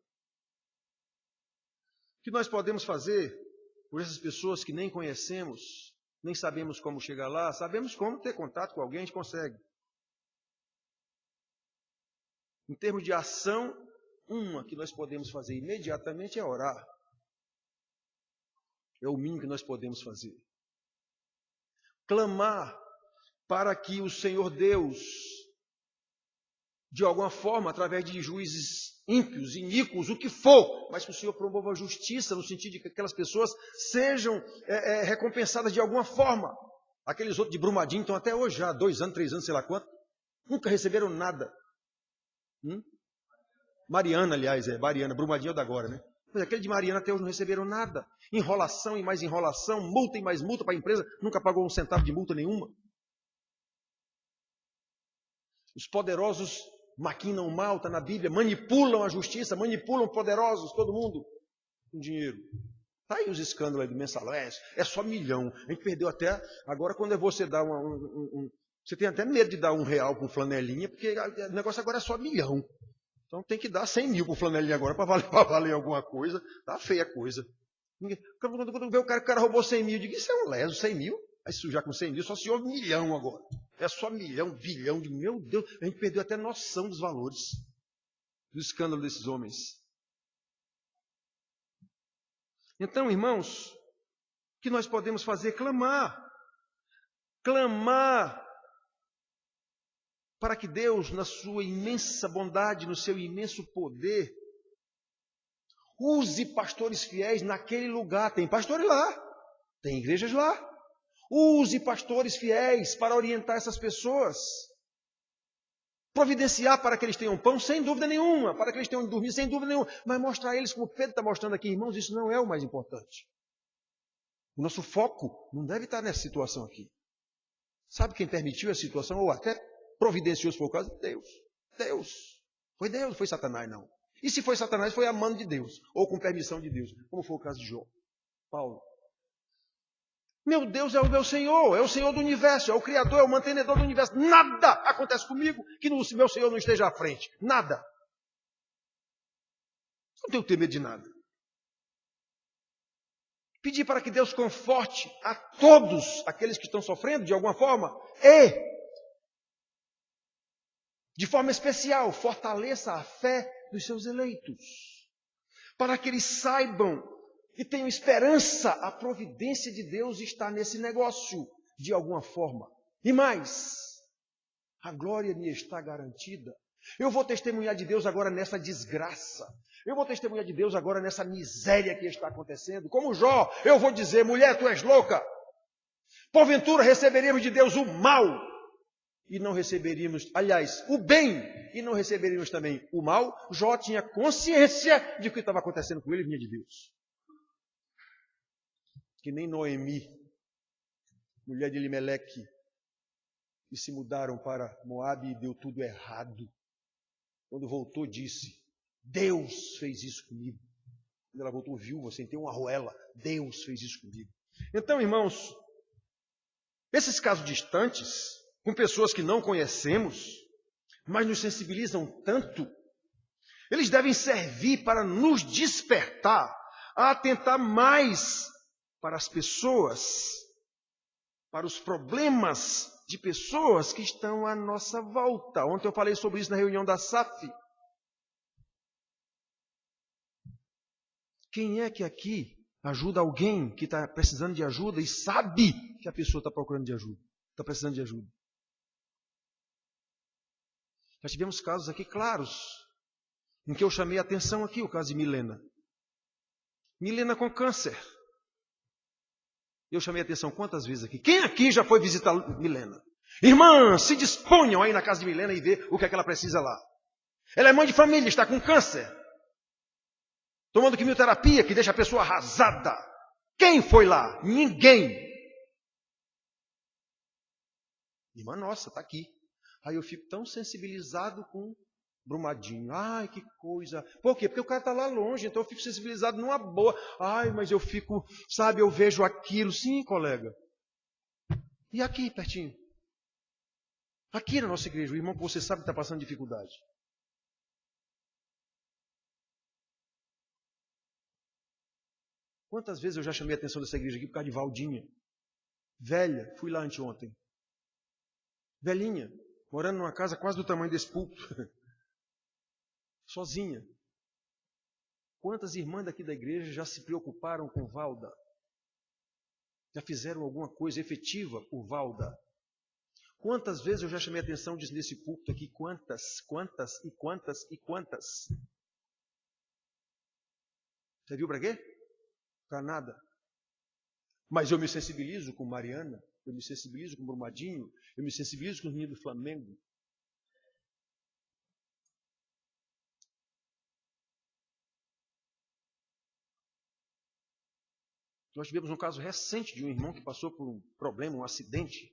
que nós podemos fazer por essas pessoas que nem conhecemos, nem sabemos como chegar lá, sabemos como ter contato com alguém, a gente consegue. Em termos de ação, uma que nós podemos fazer imediatamente é orar. É o mínimo que nós podemos fazer. Clamar para que o Senhor Deus, de alguma forma, através de juízes ímpios, iníquos, o que for, mas que o Senhor promova a justiça, no sentido de que aquelas pessoas sejam recompensadas de alguma forma. Aqueles outros de Brumadinho estão até hoje, já 2 anos, 3 anos, sei lá quanto, nunca receberam nada. Mariana, aliás, Mariana, Brumadinho é o da agora, né? Mas aquele de Mariana até hoje não receberam nada. Enrolação e mais enrolação, multa e mais multa para a empresa, nunca pagou um centavo de multa nenhuma. Os poderosos maquinam mal, está na Bíblia, manipulam a justiça, manipulam poderosos, todo mundo, com dinheiro. Está aí os escândalos aí do mensalão, é só milhão. A gente perdeu até, agora quando você dá você tem até medo de dar R$1 para um flanelinha, porque o negócio agora é só milhão. Então tem que dar 100 mil para o flanelinha agora para valer alguma coisa. Tá feia a coisa. Quando vê o cara roubou 100 mil, eu digo, isso é um leso, 100 mil. Aí sujar com 100 mil, só se houve milhão agora. É só milhão, bilhão, meu Deus, a gente perdeu até a noção dos valores, do escândalo desses homens. Então, irmãos, o que nós podemos fazer? Clamar. Clamar para que Deus, na sua imensa bondade, no seu imenso poder, use pastores fiéis naquele lugar. Tem pastores lá, tem igrejas lá. Use pastores fiéis para orientar essas pessoas. Providenciar para que eles tenham pão, sem dúvida nenhuma. Para que eles tenham de dormir, sem dúvida nenhuma. Mas mostrar a eles, como Pedro está mostrando aqui, irmãos, isso não é o mais importante. O nosso foco não deve estar nessa situação aqui. Sabe quem permitiu essa situação? Ou até providenciou por causa de Deus. Deus. Foi Deus, não foi Satanás, não. E se foi Satanás, foi a mão de Deus. Ou com permissão de Deus. Como foi o caso de Jó. Paulo. Meu Deus é o meu Senhor, é o Senhor do universo, é o Criador, é o mantenedor do universo. Nada acontece comigo que o meu Senhor não esteja à frente. Nada. Não tenho que ter medo de nada. Pedir para que Deus conforte a todos aqueles que estão sofrendo de alguma forma. E De forma especial, fortaleça a fé dos seus eleitos, para que eles saibam e tenham esperança. A providência de Deus está nesse negócio, de alguma forma. E mais, a glória me está garantida. Eu vou testemunhar de Deus agora nessa desgraça. Eu vou testemunhar de Deus agora nessa miséria que está acontecendo. Como Jó, eu vou dizer: mulher, tu és louca. Porventura receberíamos de Deus o mal e não receberíamos, aliás, o bem e não receberíamos também o mal. Jó tinha consciência de que o que estava acontecendo com ele vinha de Deus. Que nem Noemi, mulher de Elimeleque, e se mudaram para Moabe e deu tudo errado. Quando voltou, disse: Deus fez isso comigo. Quando ela voltou viúva, sem ter uma arruela, Deus fez isso comigo. Então, irmãos, esses casos distantes, com pessoas que não conhecemos, mas nos sensibilizam tanto, eles devem servir para nos despertar a atentar mais para as pessoas, para os problemas de pessoas que estão à nossa volta. Ontem eu falei sobre isso na reunião da SAF. Quem é que aqui ajuda alguém que está precisando de ajuda e sabe que a pessoa está procurando de ajuda, está precisando de ajuda? Já tivemos casos aqui claros, em que eu chamei a atenção aqui, o caso de Milena. Milena com câncer. Eu chamei a atenção quantas vezes aqui? Quem aqui já foi visitar Milena? Irmãs, se disponham aí na casa de Milena e ver o que é que ela precisa lá. Ela é mãe de família, está com câncer. Tomando quimioterapia, que deixa a pessoa arrasada. Quem foi lá? Ninguém. Irmã nossa, está aqui. Aí eu fico tão sensibilizado com Brumadinho. Ai, que coisa. Por quê? Porque o cara está lá longe, então eu fico sensibilizado numa boa. Ai, mas eu fico, sabe, eu vejo aquilo. Sim, colega. E aqui, pertinho? Aqui na nossa igreja, o irmão que você sabe que está passando dificuldade. Quantas vezes eu já chamei a atenção dessa igreja aqui por causa de Valdinha? Velha, fui lá anteontem. Velhinha, morando numa casa quase do tamanho desse púlpito. Sozinha. Quantas irmãs daqui da igreja já se preocuparam com Valda? Já fizeram alguma coisa efetiva por Valda? Quantas vezes eu já chamei a atenção disso nesse púlpito aqui? Quantas? Você viu para quê? Para nada. Mas eu me sensibilizo com Mariana, eu me sensibilizo com Brumadinho, eu me sensibilizo com os meninos do Flamengo. Nós tivemos um caso recente de um irmão que passou por um problema, um acidente.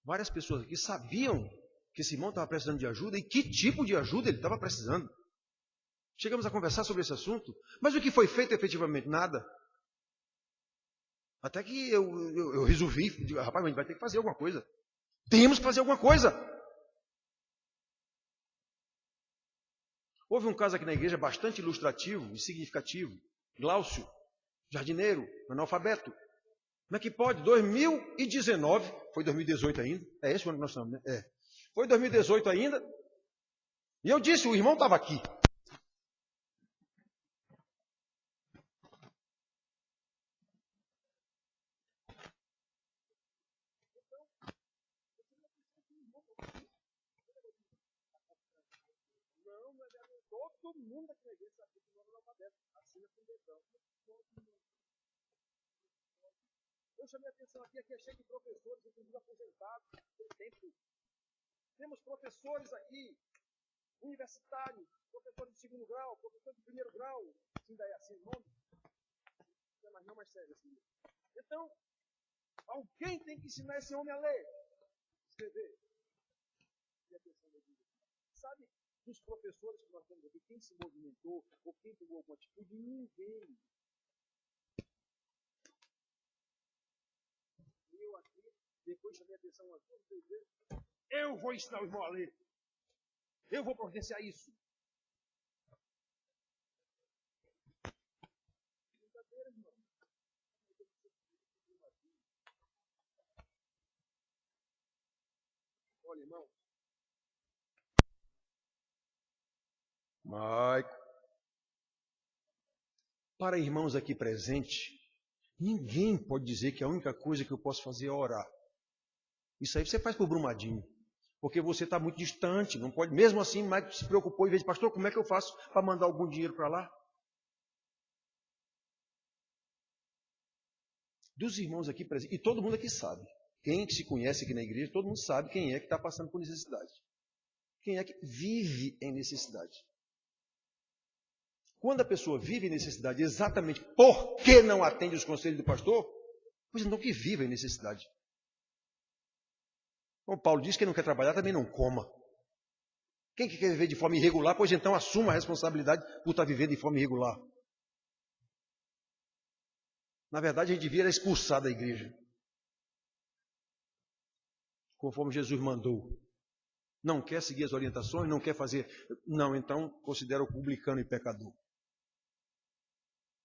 Várias pessoas aqui sabiam que esse irmão estava precisando de ajuda e que tipo de ajuda ele estava precisando. Chegamos a conversar sobre esse assunto, mas o que foi feito efetivamente? Nada. Até que eu resolvi, digo, rapaz, a gente vai ter que fazer alguma coisa. Temos que fazer alguma coisa. Houve um caso aqui na igreja bastante ilustrativo e significativo. Glaucio, jardineiro, analfabeto. Como é que pode? 2019, foi 2018 ainda. É esse o ano que nós estamos, né? É. Foi 2018 ainda. E eu disse, o irmão estava aqui. Todo mundo aqui na igreja sabe que o nome é analfabeto. Assina com o dedão. Eu chamei a atenção aqui é cheio de professores, inclusive aposentados, tem tempo. Temos professores aqui, universitários, professores de segundo grau, professores de primeiro grau, ainda é assim o nome? Não é mais não, mais sério assim. Então, alguém tem que ensinar esse homem a ler, escrever. E atenção, meu Deus. Sabe, dos professores que nós temos aqui, quem se movimentou ou quem tomou alguma atitude? Ninguém. Eu aqui, depois chamei a atenção umas duas vezes. Eu vou ensinar o irmão a ler. Eu vou providenciar isso. Brincadeira, irmão. Olha, irmão. Maico. Para irmãos aqui presentes, ninguém pode dizer que a única coisa que eu posso fazer é orar. Isso aí você faz por Brumadinho. Porque você está muito distante, não pode. Mesmo assim, Maico se preocupou e disse, pastor, como é que eu faço para mandar algum dinheiro para lá? Dos irmãos aqui presentes, e todo mundo aqui sabe. Quem que se conhece aqui na igreja, todo mundo sabe quem é que está passando por necessidade. Quem é que vive em necessidade. Quando a pessoa vive em necessidade exatamente porque não atende os conselhos do pastor, pois então que viva em necessidade. Como Paulo diz, quem não quer trabalhar também não coma. Quem que quer viver de forma irregular, pois então assuma a responsabilidade por estar vivendo de forma irregular. Na verdade, a gente devia expulsar da igreja. Conforme Jesus mandou. Não quer seguir as orientações, não quer fazer. Não, então considera o publicano e pecador.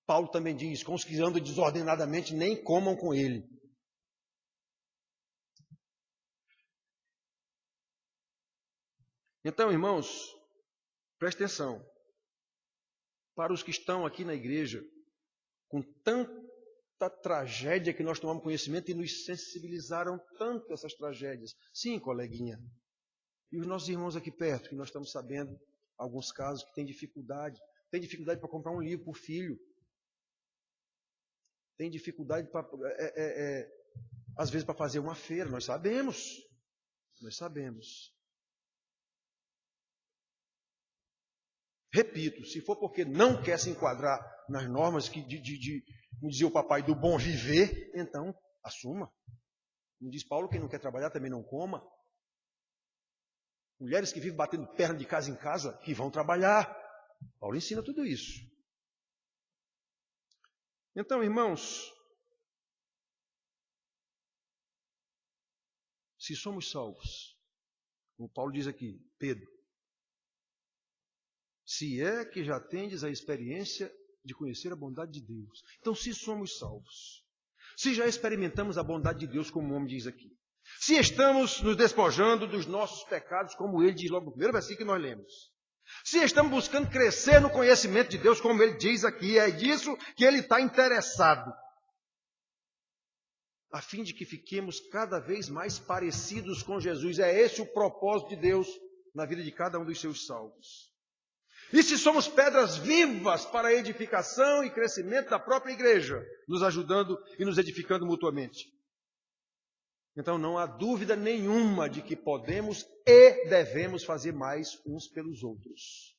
Paulo também diz, com os que andam desordenadamente, nem comam com ele. Então, irmãos, preste atenção. Para os que estão aqui na igreja, com tanta tragédia que nós tomamos conhecimento e nos sensibilizaram tanto essas tragédias. Sim, coleguinha. E os nossos irmãos aqui perto, que nós estamos sabendo, alguns casos que têm dificuldade. Tem dificuldade para comprar um livro para o filho. Tem dificuldade, às vezes, para fazer uma feira. Nós sabemos. Nós sabemos. Repito, se for porque não quer se enquadrar nas normas como dizia o papai, do bom viver, então assuma. Como diz Paulo, quem não quer trabalhar também não coma. Mulheres que vivem batendo perna de casa em casa, que vão trabalhar. Paulo ensina tudo isso. Então, irmãos, se somos salvos, como Paulo diz aqui, Pedro, se é que já tendes a experiência de conhecer a bondade de Deus. Então, se somos salvos, se já experimentamos a bondade de Deus, como o homem diz aqui, se estamos nos despojando dos nossos pecados, como ele diz logo no primeiro versículo que nós lemos, se estamos buscando crescer no conhecimento de Deus, como ele diz aqui, é disso que ele está interessado, a fim de que fiquemos cada vez mais parecidos com Jesus. É esse o propósito de Deus na vida de cada um dos seus salvos. E se somos pedras vivas para a edificação e crescimento da própria igreja, nos ajudando e nos edificando mutuamente. Então não há dúvida nenhuma de que podemos e devemos fazer mais uns pelos outros.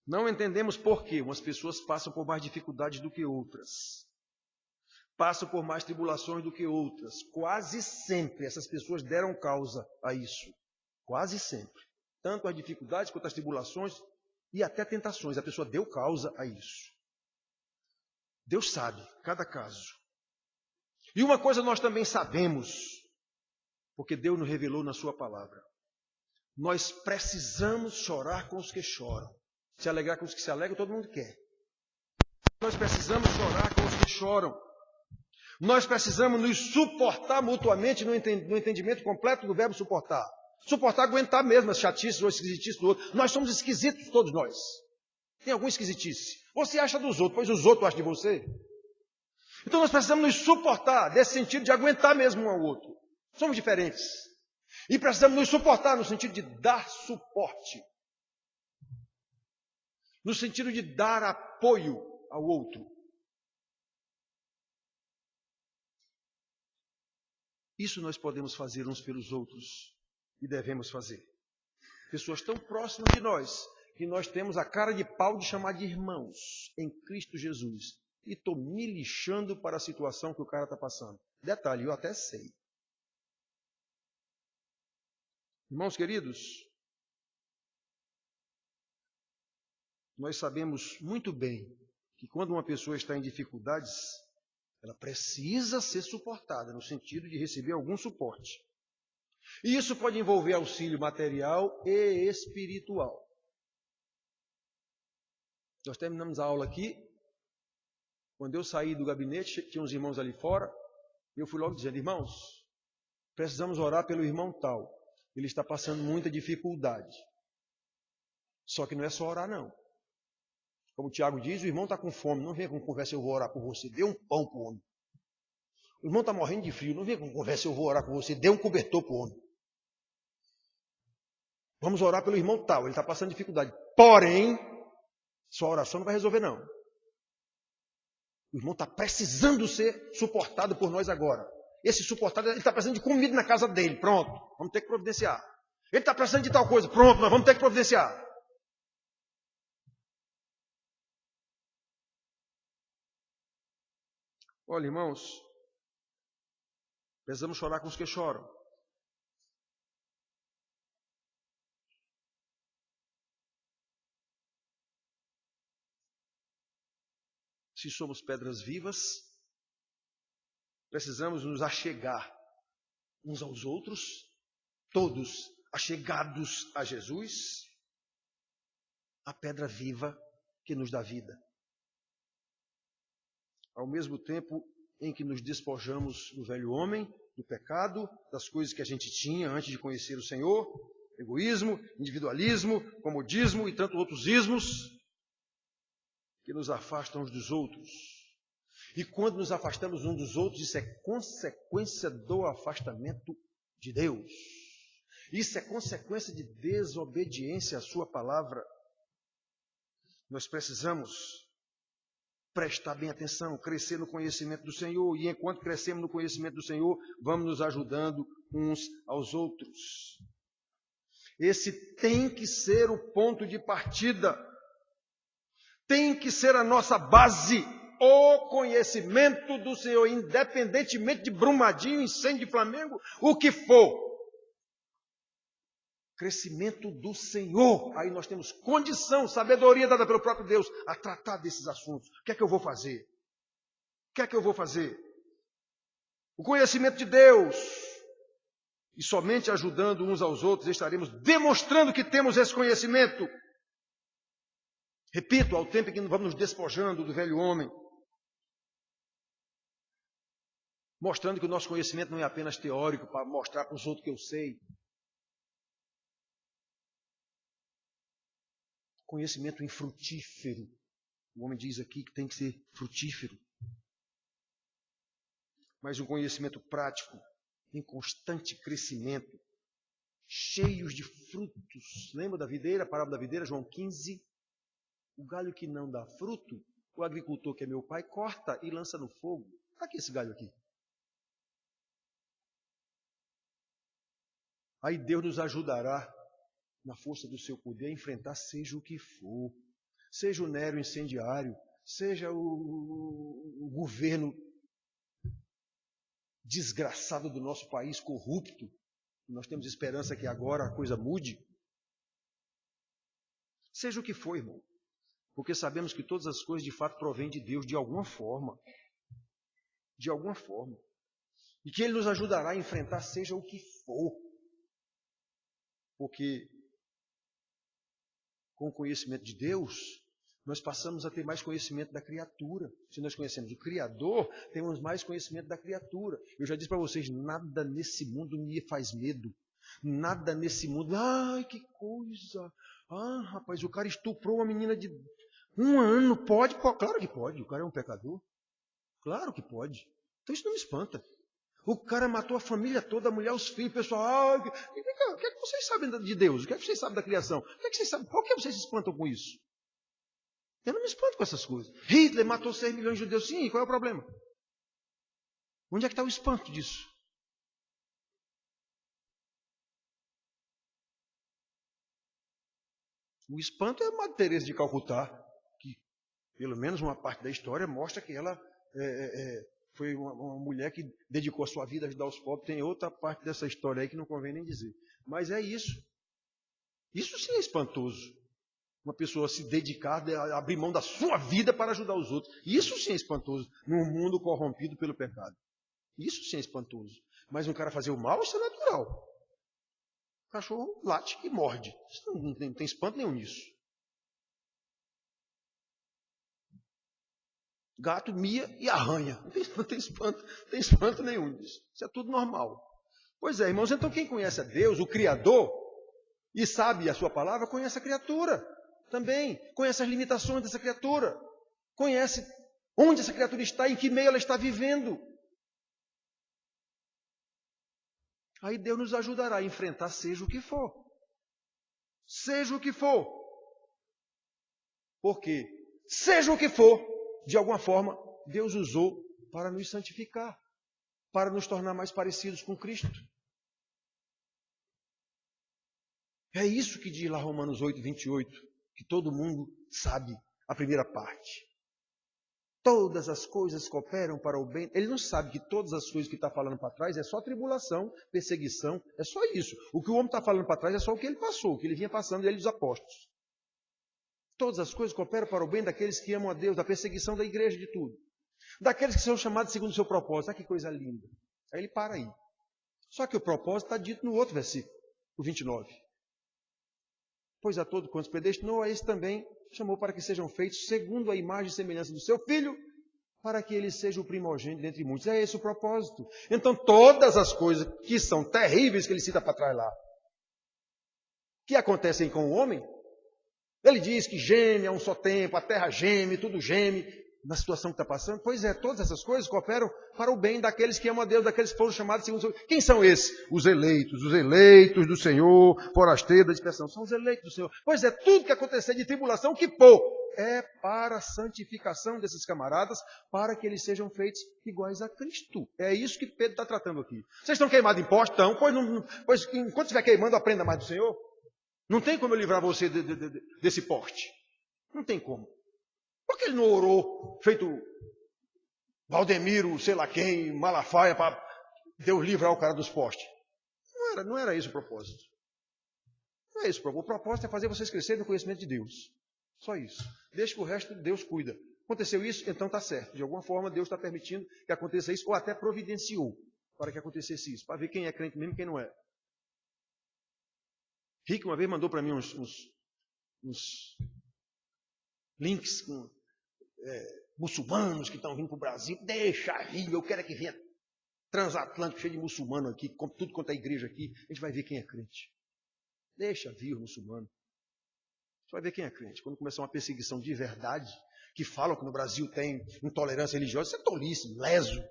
Não entendemos por que umas pessoas passam por mais dificuldades do que outras. Passam por mais tribulações do que outras. Quase sempre essas pessoas deram causa a isso. Quase sempre. Tanto as dificuldades quanto as tribulações e até tentações. A pessoa deu causa a isso. Deus sabe, cada caso. E uma coisa nós também sabemos, porque Deus nos revelou na sua palavra. Nós precisamos chorar com os que choram. Se alegrar com os que se alegram, todo mundo quer. Nós precisamos chorar com os que choram. Nós precisamos nos suportar mutuamente no entendimento completo do verbo suportar. Suportar, aguentar mesmo as chatices ou esquisitices do outro. Nós somos esquisitos, todos nós. Tem alguma esquisitice. Você acha dos outros, pois os outros acham de você. Então nós precisamos nos suportar, nesse sentido de aguentar mesmo um ao outro. Somos diferentes. E precisamos nos suportar no sentido de dar suporte. No sentido de dar apoio ao outro. Isso nós podemos fazer uns pelos outros. E devemos fazer. Pessoas tão próximas de nós, que nós temos a cara de pau de chamar de irmãos em Cristo Jesus. E estou me lixando para a situação que o cara está passando. Detalhe, eu até sei. Irmãos queridos, nós sabemos muito bem que quando uma pessoa está em dificuldades, ela precisa ser suportada, no sentido de receber algum suporte. E isso pode envolver auxílio material e espiritual. Nós terminamos a aula aqui. Quando eu saí do gabinete, tinha uns irmãos ali fora, e eu fui logo dizendo, irmãos, Precisamos orar pelo irmão tal. Ele está passando muita dificuldade. Só que não é só orar, não. Como o Tiago diz, o irmão está com fome. Não venha com conversa, eu vou orar por você. Dê um pão para o homem. O irmão está morrendo de frio. Não venha com conversa, eu vou orar por você. Dê um cobertor para o homem. Vamos orar pelo irmão tal. Ele está passando dificuldade. Porém, sua oração não vai resolver, não. O irmão está precisando ser suportado por nós agora. Esse suportado, ele está precisando de comida na casa dele. Pronto, vamos ter que providenciar. Ele está precisando de tal coisa. Pronto, nós vamos ter que providenciar. Olha, irmãos, precisamos chorar com os que choram. Se somos pedras vivas, precisamos nos achegar uns aos outros, todos achegados a Jesus, a pedra viva que nos dá vida. Ao mesmo tempo em que nos despojamos do velho homem, do pecado, das coisas que a gente tinha antes de conhecer o Senhor, egoísmo, individualismo, comodismo e tantos outros ismos que nos afastam uns dos outros. E quando nos afastamos uns dos outros, isso é consequência do afastamento de Deus. Isso é consequência de desobediência à sua palavra. Nós precisamos prestar bem atenção, crescer no conhecimento do Senhor. E enquanto crescemos no conhecimento do Senhor, vamos nos ajudando uns aos outros. Esse tem que ser o ponto de partida. Tem que ser a nossa base. O conhecimento do Senhor, independentemente de Brumadinho, incêndio de Flamengo, o que for. Crescimento do Senhor. Aí nós temos condição, sabedoria dada pelo próprio Deus a tratar desses assuntos. O que é que eu vou fazer? O que é que eu vou fazer? O conhecimento de Deus. E somente ajudando uns aos outros estaremos demonstrando que temos esse conhecimento. Repito, ao tempo em que vamos nos despojando do velho homem. Mostrando que o nosso conhecimento não é apenas teórico para mostrar para os outros que eu sei. Conhecimento infrutífero. O homem diz aqui que tem que ser frutífero. Mas um conhecimento prático, em constante crescimento, cheios de frutos. Lembra da videira, a parábola da videira, João 15? O galho que não dá fruto, o agricultor que é meu pai, corta e lança no fogo. Para que esse galho aqui? Aí Deus nos ajudará, na força do seu poder, a enfrentar seja o que for. Seja o Nero incendiário, seja o governo desgraçado do nosso país, corrupto. Nós temos esperança que agora a coisa mude. Seja o que for, irmão. Porque sabemos que todas as coisas de fato provêm de Deus de alguma forma. De alguma forma. E que Ele nos ajudará a enfrentar seja o que for. Porque com o conhecimento de Deus, nós passamos a ter mais conhecimento da criatura. Se nós conhecemos o Criador, temos mais conhecimento da criatura. Eu já disse para vocês, nada nesse mundo me faz medo. Nada nesse mundo. Ai, que coisa. Ah, rapaz, o cara estuprou uma menina de 1 ano. Pode? Claro que pode. O cara é um pecador. Claro que pode. Então isso não me espanta. O cara matou a família toda, a mulher, os filhos, o pessoal. O que é que vocês sabem de Deus? O que é que vocês sabem da criação? O que é que vocês sabem? Por que vocês se espantam com isso? Eu não me espanto com essas coisas. Hitler matou 6 milhões de judeus. Sim, qual é o problema? Onde é que está o espanto disso? O espanto é a Madre Teresa de Calcutá, que pelo menos uma parte da história mostra que ela foi uma mulher que dedicou a sua vida a ajudar os pobres. Tem outra parte dessa história aí que não convém nem dizer. Mas é isso. Isso sim é espantoso. Uma pessoa se dedicar, abrir mão da sua vida para ajudar os outros. Isso sim é espantoso, num mundo corrompido pelo pecado. Isso sim é espantoso. Mas um cara fazer o mal, isso é natural. O cachorro late e morde. Isso não tem espanto nenhum nisso. Gato mia e arranha. Não tem espanto nenhum disso. Isso é tudo normal. Pois é, irmãos, então quem conhece a Deus, o Criador, e sabe a sua palavra, conhece a criatura também. Conhece as limitações dessa criatura. Conhece onde essa criatura está, em que meio ela está vivendo. Aí Deus nos ajudará a enfrentar seja o que for. Seja o que for. Porque, seja o que for, de alguma forma, Deus usou para nos santificar, para nos tornar mais parecidos com Cristo. É isso que diz lá Romanos 8, 28, que todo mundo sabe, a primeira parte. Todas as coisas cooperam para o bem. Ele não sabe que todas as coisas que está falando para trás é só tribulação, perseguição, é só isso. O que o homem está falando para trás é só o que ele passou, o que ele vinha passando, ele e os apóstolos. Todas as coisas cooperam para o bem daqueles que amam a Deus, da perseguição da igreja, de tudo. Daqueles que são chamados segundo o seu propósito. Ah, que coisa linda. Aí ele para aí. Só que o propósito está dito no outro versículo, o 29. Pois a todo quanto predestinou, a esse também chamou para que sejam feitos segundo a imagem e semelhança do seu Filho, para que ele seja o primogênito dentre muitos. É esse o propósito. Então, todas as coisas que são terríveis, que ele cita para trás lá, que acontecem com o homem, ele diz que geme a um só tempo, a terra geme, tudo geme, na situação que está passando. Pois é, todas essas coisas cooperam para o bem daqueles que amam a Deus, daqueles que foram chamados segundo o seu... Quem são esses? Os eleitos do Senhor, forasteiros da dispersão. São os eleitos do Senhor. Pois é, tudo que acontecer de tribulação, que for, é para a santificação desses camaradas, para que eles sejam feitos iguais a Cristo. É isso que Pedro está tratando aqui. Vocês estão queimados em poste? Então, pois enquanto estiver queimando, aprenda mais do Senhor. Não tem como eu livrar você desse poste. Não tem como. Por que ele não orou, feito Valdemiro, sei lá quem, Malafaia, para Deus livrar o cara dos postes? Não era esse o propósito. Não é esse o propósito. O propósito é fazer vocês crescerem no conhecimento de Deus. Só isso. Deixa que o resto Deus cuida. Aconteceu isso, então está certo. De alguma forma Deus está permitindo que aconteça isso, ou até providenciou para que acontecesse isso, para ver quem é crente mesmo e quem não é. Rick uma vez mandou para mim uns links com muçulmanos que estão vindo para o Brasil. Deixa vir, eu quero é que venha transatlântico cheio de muçulmano aqui, tudo quanto é igreja aqui, a gente vai ver quem é crente. Deixa vir o muçulmano. Você vai ver quem é crente. Quando começar uma perseguição de verdade, que falam que no Brasil tem intolerância religiosa, isso é tolice, leso.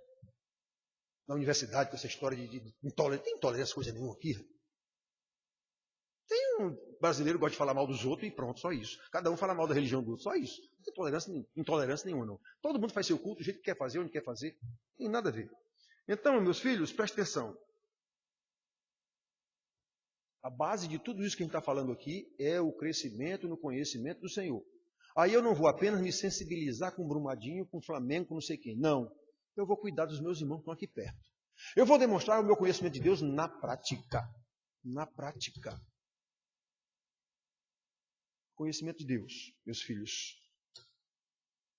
Na universidade, com essa história de intolerância. Tem intolerância coisa nenhuma aqui. Tem um brasileiro que gosta de falar mal dos outros e pronto, só isso. Cada um fala mal da religião do outro, só isso. Não tem intolerância nenhuma, não. Todo mundo faz seu culto do jeito que quer fazer, onde quer fazer. Não tem nada a ver. Então, meus filhos, prestem atenção. A base de tudo isso que a gente está falando aqui é o crescimento no conhecimento do Senhor. Aí eu não vou apenas me sensibilizar com Brumadinho, com Flamengo, com não sei quem. Não. Eu vou cuidar dos meus irmãos que estão aqui perto. Eu vou demonstrar o meu conhecimento de Deus na prática. Na prática. Conhecimento de Deus, meus filhos,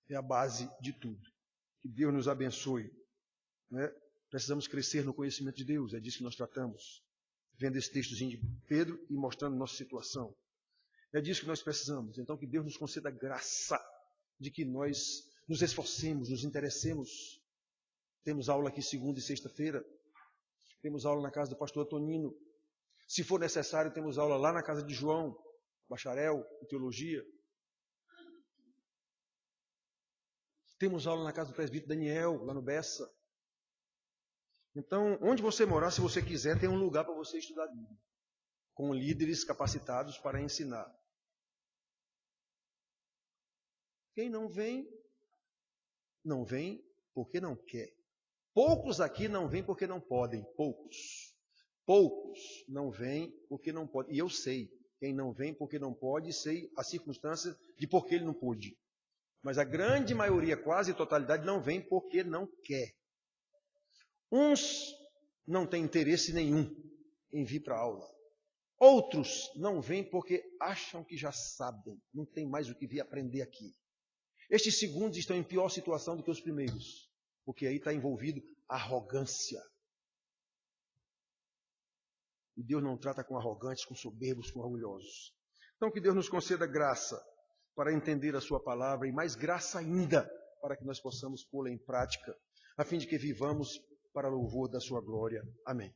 é a base de tudo. Que Deus nos abençoe. Né? Precisamos crescer no conhecimento de Deus, é disso que nós tratamos. Vendo esse textozinho de Pedro e mostrando nossa situação. É disso que nós precisamos. Então que Deus nos conceda graça de que nós nos esforcemos, nos interessemos. Temos aula aqui segunda e sexta-feira. Temos aula na casa do pastor Antonino. Se for necessário, temos aula lá na casa de João, bacharel em teologia. Temos aula na casa do presbítero Daniel, lá no Bessa. Então, onde você morar, se você quiser, tem um lugar para você estudar a Bíblia, com líderes capacitados para ensinar. Quem não vem porque não quer. Poucos aqui não vêm porque não podem, poucos. Poucos não vêm porque não podem. E eu sei, quem não vem porque não pode, sei a circunstância de por que ele não pôde. Mas a grande maioria, quase a totalidade, não vem porque não quer. Uns não têm interesse nenhum em vir para a aula. Outros não vêm porque acham que já sabem, não tem mais o que vir aprender aqui. Estes segundos estão em pior situação do que os primeiros, porque aí está envolvido arrogância. E Deus não trata com arrogantes, com soberbos, com orgulhosos. Então que Deus nos conceda graça para entender a sua palavra e mais graça ainda para que nós possamos pô-la em prática, a fim de que vivamos para louvor da sua glória. Amém.